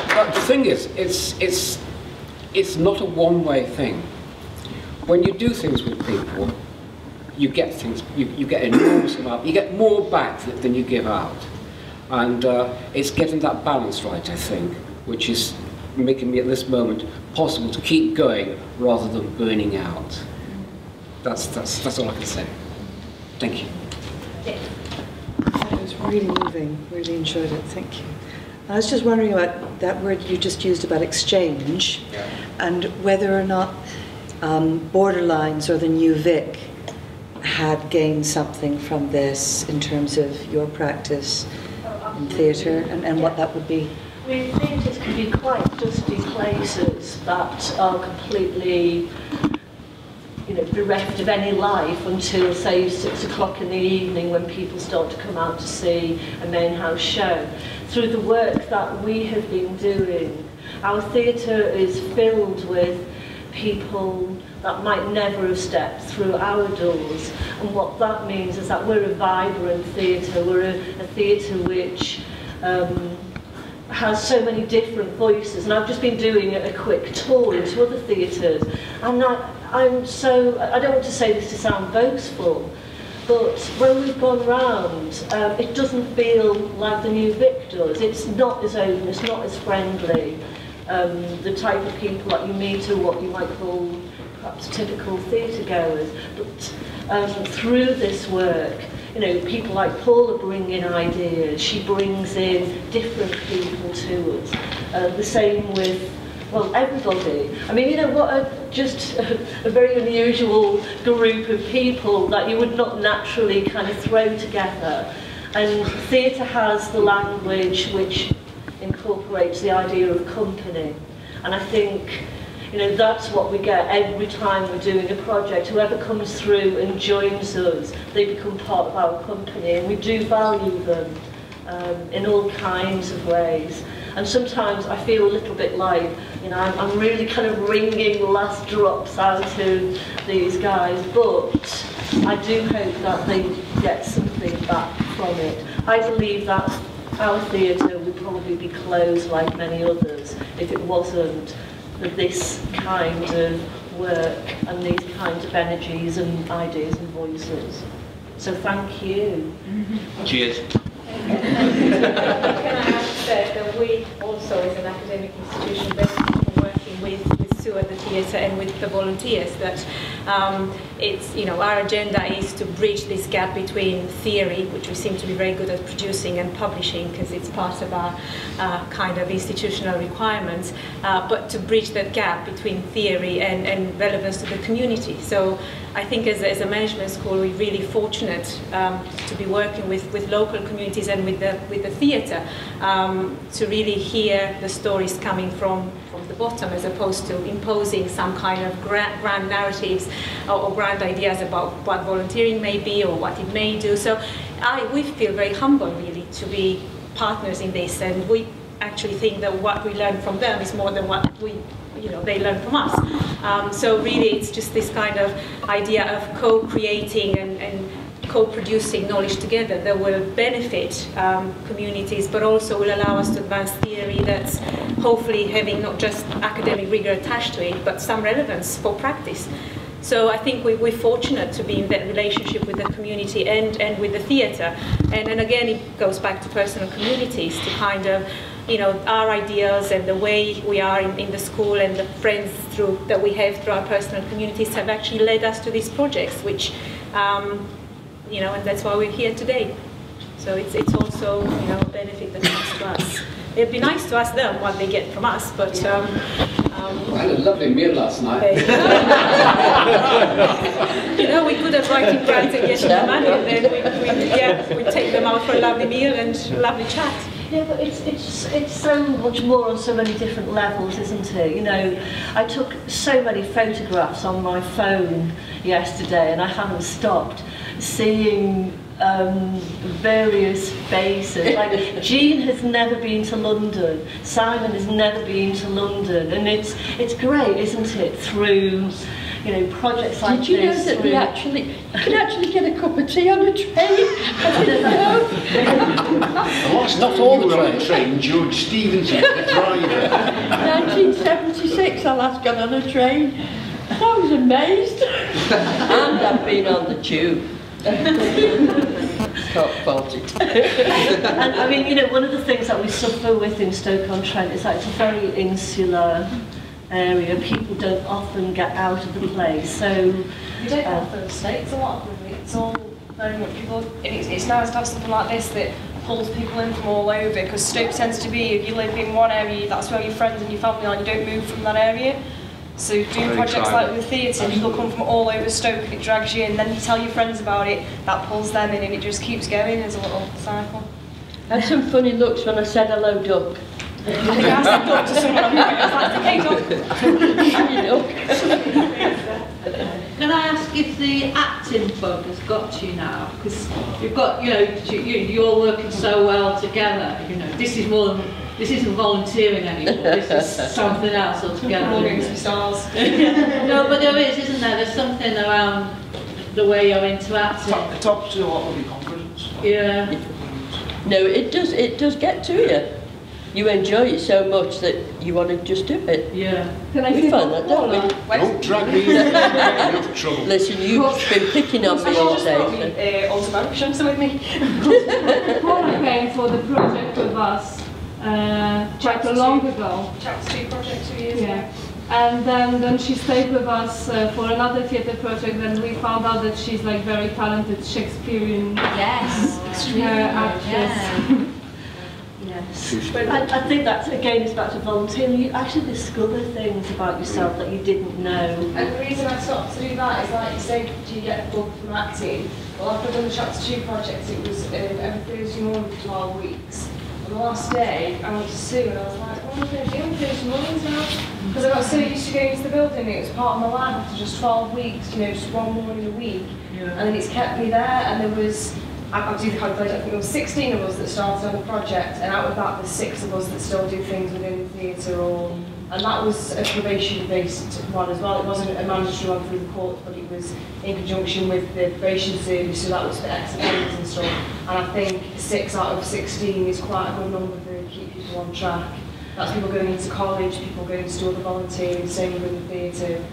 But the thing is, it's not a one-way thing. When you do things with people, you get things, you get enormous amount, you get more back than you give out. And it's getting that balance right, I think, which is making me at this moment possible to keep going rather than burning out. That's all I can say. Thank you. It was really moving, really enjoyed it, thank you. I was just wondering about that word you just used about exchange, and whether or not Borderlines or the New Vic had gained something from this in terms of your practice in theatre, and what that would be. I mean, theatres can be quite dusty places that are completely, bereft of any life until, say, 6 o'clock in the evening when people start to come out to see a main house show. Through the work that we have been doing, our theatre is filled with people that might never have stepped through our doors. And what that means is that we're a vibrant theatre. We're a theatre which has so many different voices. And I've just been doing a quick tour into other theatres. And I don't want to say this to sound boastful, but when we've gone round, it doesn't feel like the New Vic does. It's not as open, it's not as friendly. The type of people that you meet are what you might call perhaps typical theatre goers. But through this work, people like Paula bring in ideas. She brings in different people to us. The same with, well, everybody. I mean, just a very unusual group of people that you would not naturally kind of throw together. And theatre has the language which incorporates the idea of company. And I think, that's what we get every time we're doing a project. Whoever comes through and joins us, they become part of our company, and we do value them in all kinds of ways. And sometimes I feel a little bit like, I'm really kind of wringing the last drops out of these guys, but I do hope that they get something back from it. I believe that our theatre would probably be closed like many others if it wasn't for this kind of work and these kinds of energies and ideas and voices. So thank you. Cheers. Can I ask that we also, as an academic institution, with Sue at the theatre and with the volunteers, that it's, you know, our agenda is to bridge this gap between theory, which we seem to be very good at producing, and publishing, because it's part of our kind of institutional requirements, but to bridge that gap between theory and relevance to the community. So I think as a management school, we're really fortunate to be working with local communities and with the theatre to really hear the stories coming from the bottom, as opposed to imposing some kind of grand narratives or grand ideas about what volunteering may be or what it may do. So we feel very humble, really, to be partners in this, and we actually think that what we learn from them is more than what they learn from us. So really, it's just this kind of idea of co-creating and co-producing knowledge together that will benefit communities, but also will allow us to advance theory that's hopefully having not just academic rigor attached to it, but some relevance for practice. So I think we're fortunate to be in that relationship with the community and with the theatre. And again, it goes back to personal communities, to kind of, you know, our ideals and the way we are in the school and the friends that we have through our personal communities have actually led us to these projects, which, you know, and that's why we're here today. So it's also, you know, a benefit that comes to us. It'd be nice to ask them what they get from us, but I had a lovely meal last night. You know, we could have writing grants and getting the money, and then we take them out for a lovely meal and a lovely chat. Yeah, but it's so much more on so many different levels, isn't it? You know, I took so many photographs on my phone yesterday, and I haven't stopped seeing various faces. Like, Jean has never been to London, Simon has never been to London, and it's great, isn't it, through, you know, projects like this. Did you know that you can actually get a cup of tea on a train? I didn't know. Oh, it's not all the train. George Stevenson, the driver. 1976, I last got on a train. I was amazed. And I've been on the tube. Can't fault it. And I mean, you know, one of the things that we suffer with in Stoke-on-Trent is that it's a very insular area. People don't often get out of the place, so we don't have first states a lot of them. It's all very much people. It's nice to have something like this that pulls people in from all over, because Stoke tends to be, if you live in one area, that's where your friends and your family are, and you don't move from that area. So doing projects like with the theatre, people come from all over Stoke, and it drags you in, then you tell your friends about it, that pulls them in, and it just keeps going as a little cycle. I had some funny looks when I said hello, duck. I think I said duck to someone on the way. I was like, hey, duck. Can I ask if the acting bug has got to you now? Because you've got, you know, you're working so well together. You know, this is more than, this isn't volunteering anymore. This is something else altogether. More going to be stars. No, but there is, isn't there? There's something around the way you're interacting. It tops to a lot of your confidence. Yeah. No, it does get to you. You enjoy it so much that you want to just do it. Yeah. We find that, don't we? Don't drag me into enough trouble. Listen, you've been picking on me all day. Automatic with me. Paula came for the project with us quite long ago. Chapter 2 project 2 years ago. And then she stayed with us for another theatre project, and we found out that she's like very talented Shakespearean actress. Yeah. Yes. But I think that, again, is back to volunteering. You actually discover things about yourself that you didn't know. And the reason I stopped to do that is, like you say, do you get a bug from acting? Well, after I've done the Chapter 2 project, it was every Thursday morning for 12 weeks. On the last day, I went to Sue, and I was like, what am I going to do? I'm Thursday mornings now. Because I got so used to going to the building, it was part of my life after just 12 weeks, you know, just one morning a week. Yeah. And then it's kept me there, and there was, I'll do the calculation, I think there was 16 of us that started on the project, and out of that there's 6 of us that still do things within the theatre, and that was a probation-based one as well. It wasn't a mandatory one through the court, but it was in conjunction with the probation service, so that was for ex-offenders and stuff. And I think 6 out of 16 is quite a good number to keep people on track. That's people going into college, people going to do other volunteering, same with the theatre.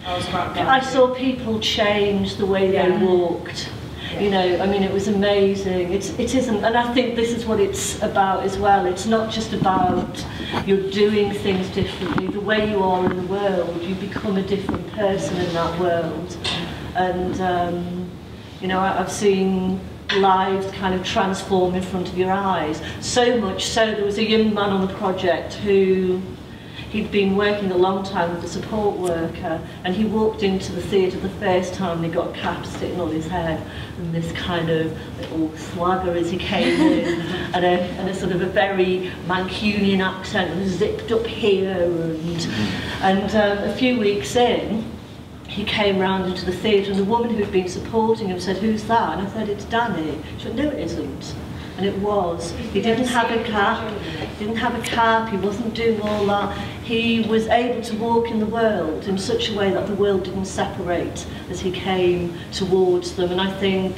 I was quite proud. I saw people change the way they walked. You know, I mean, it was amazing. It isn't, and I think this is what it's about as well. It's not just about you're doing things differently. The way you are in the world, you become a different person in that world. And, you know, I've seen lives kind of transform in front of your eyes. So much so, there was a young man on the project who he'd been working a long time with a support worker, and he walked into the theatre the first time and he got cap sitting on his head and this kind of little swagger as he came in and a sort of a very Mancunian accent and zipped up here and a few weeks in he came round into the theatre and the woman who'd been supporting him said, "Who's that?" And I said, "It's Danny." She said, "No, it isn't." And it was. He didn't have a cap, he wasn't doing all that. He was able to walk in the world in such a way that the world didn't separate as he came towards them. And I think,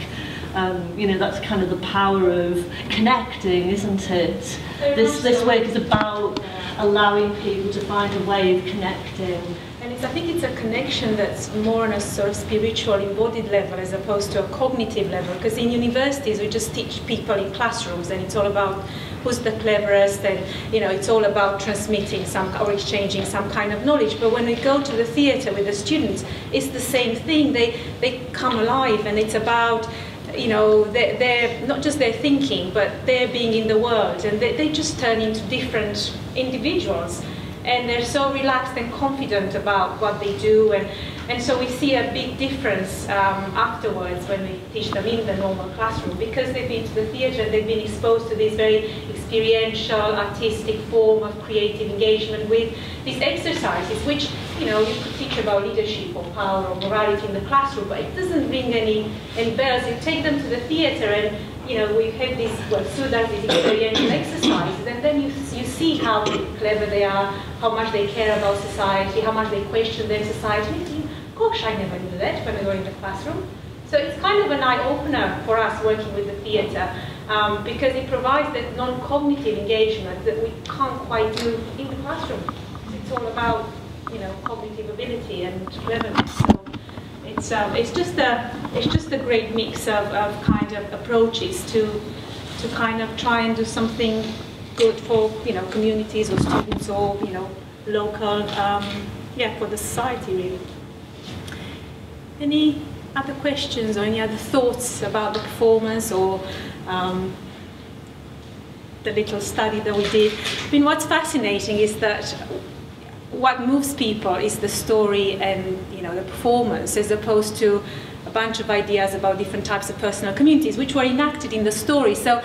you know, that's kind of the power of connecting, isn't it? This work is about allowing people to find a way of connecting. And I think it's a connection that's more on a sort of spiritual embodied level as opposed to a cognitive level, because in universities we just teach people in classrooms and it's all about who's the cleverest and, you know, it's all about transmitting some or exchanging some kind of knowledge. But when we go to the theatre with the students, it's the same thing. They come alive, and it's about, you know, they're not just their thinking, but they're being in the world, and they just turn into different individuals. And they're so relaxed and confident about what they do, and so we see a big difference afterwards when we teach them in the normal classroom, because they've been to the theatre and they've been exposed to this very experiential, artistic form of creative engagement with these exercises, which, you know, you could teach about leadership or power or morality in the classroom, but it doesn't ring any bells. You take them to the theatre and, you know, we have these, well, students, these experiential exercises, and then you see how clever they are, how much they care about society, how much they question their society. And you think, gosh, I never knew that when I go in the classroom. So it's kind of an eye-opener for us working with the theatre, because it provides that non-cognitive engagement that we can't quite do in the classroom. It's all about, you know, cognitive ability and cleverness. So it's just a great mix of kind of approaches to kind of try and do something good for, you know, communities or students or, you know, local, for the society really. Any other questions or any other thoughts about the performance or the little study that we did? I mean, what's fascinating is that what moves people is the story and, you know, the performance, as opposed to a bunch of ideas about different types of personal communities, which were enacted in the story. So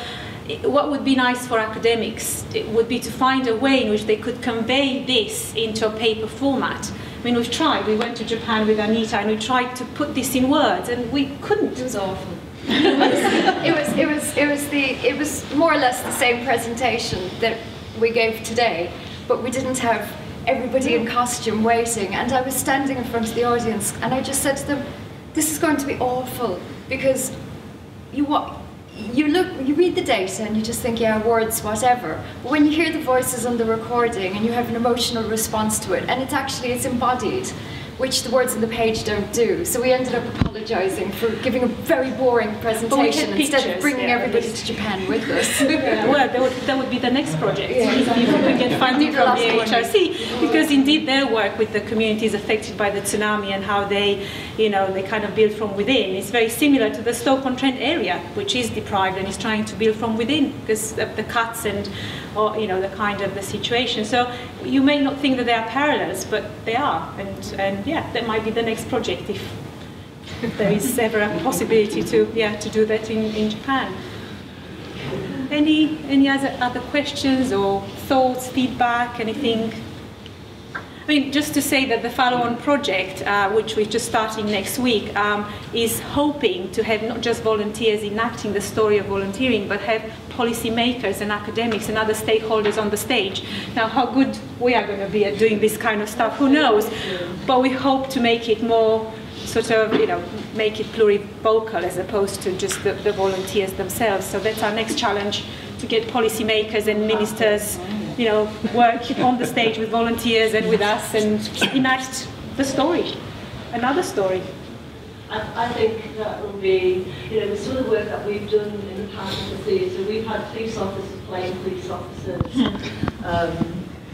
what would be nice for academics, it would be to find a way in which they could convey this into a paper format. I mean, we've tried. We went to Japan with Anita and we tried to put this in words, and we couldn't. It was awful. It was more or less the same presentation that we gave today, but we didn't have everybody in costume waiting, and I was standing in front of the audience and I just said to them, this is going to be awful, because you read the data and you just think, yeah, words, whatever, but when you hear the voices on the recording and you have an emotional response to it, and it's embodied, which the words on the page don't do. So we ended up apologising for giving a very boring presentation instead of bringing everybody to Japan with us. Well, that would be the next project. If we could get funding from the HRC, because indeed their work with the communities affected by the tsunami and how they, you know, they kind of build from within is very similar to the Stoke-on-Trent area, which is deprived and is trying to build from within because of the cuts and, or, you know, the kind of the situation. So you may not think that they are parallels, but they are, and yeah, that might be the next project if there is ever a possibility to do that in Japan. Any other questions or thoughts, feedback, anything? I mean, just to say that the follow-on project, which we're just starting next week, is hoping to have not just volunteers enacting the story of volunteering, but have policymakers and academics and other stakeholders on the stage. Now, how good we are going to be at doing this kind of stuff, who knows? But we hope to make it more sort of, you know, make it plurivocal as opposed to just the volunteers themselves. So that's our next challenge, to get policymakers and ministers, you know, work on the stage with volunteers and with us and enact the story, another story. I think that will be, you know, the sort of work that we've done in the past in the theatre. We've had police officers playing police officers.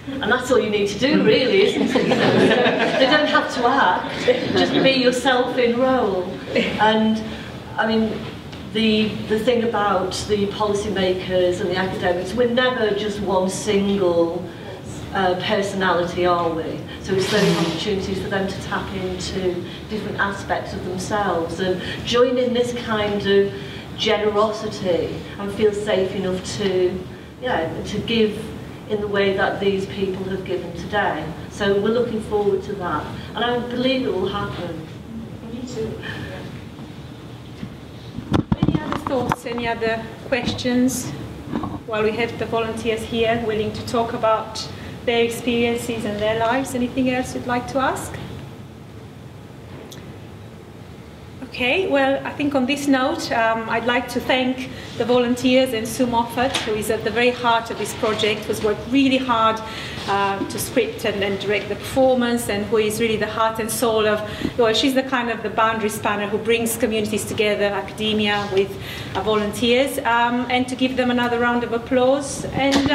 And that's all you need to do, really, isn't it? You know, they don't have to act, just be yourself in role. And, I mean, the thing about the policymakers and the academics, we're never just one single personality, are we? So it's those opportunities for them to tap into different aspects of themselves and join in this kind of generosity and feel safe enough to, to give in the way that these people have given today. So we're looking forward to that. And I believe it will happen. Me too. Any other thoughts, any other questions? While we have the volunteers here willing to talk about their experiences and their lives, anything else you'd like to ask? Okay, well, I think on this note, I'd like to thank the volunteers and Sue Moffat, who is at the very heart of this project, who's worked really hard to script and direct the performance, and who is really the heart and soul of, well, she's the kind of the boundary spanner who brings communities together, academia with volunteers, and to give them another round of applause. And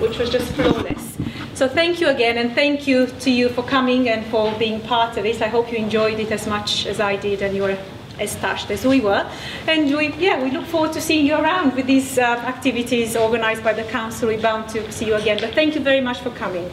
which was just flawless. So thank you again, and thank you to you for coming and for being part of this. I hope you enjoyed it as much as I did and you were as touched as we were. And we look forward to seeing you around with these activities organised by the Council. We're bound to see you again. But thank you very much for coming.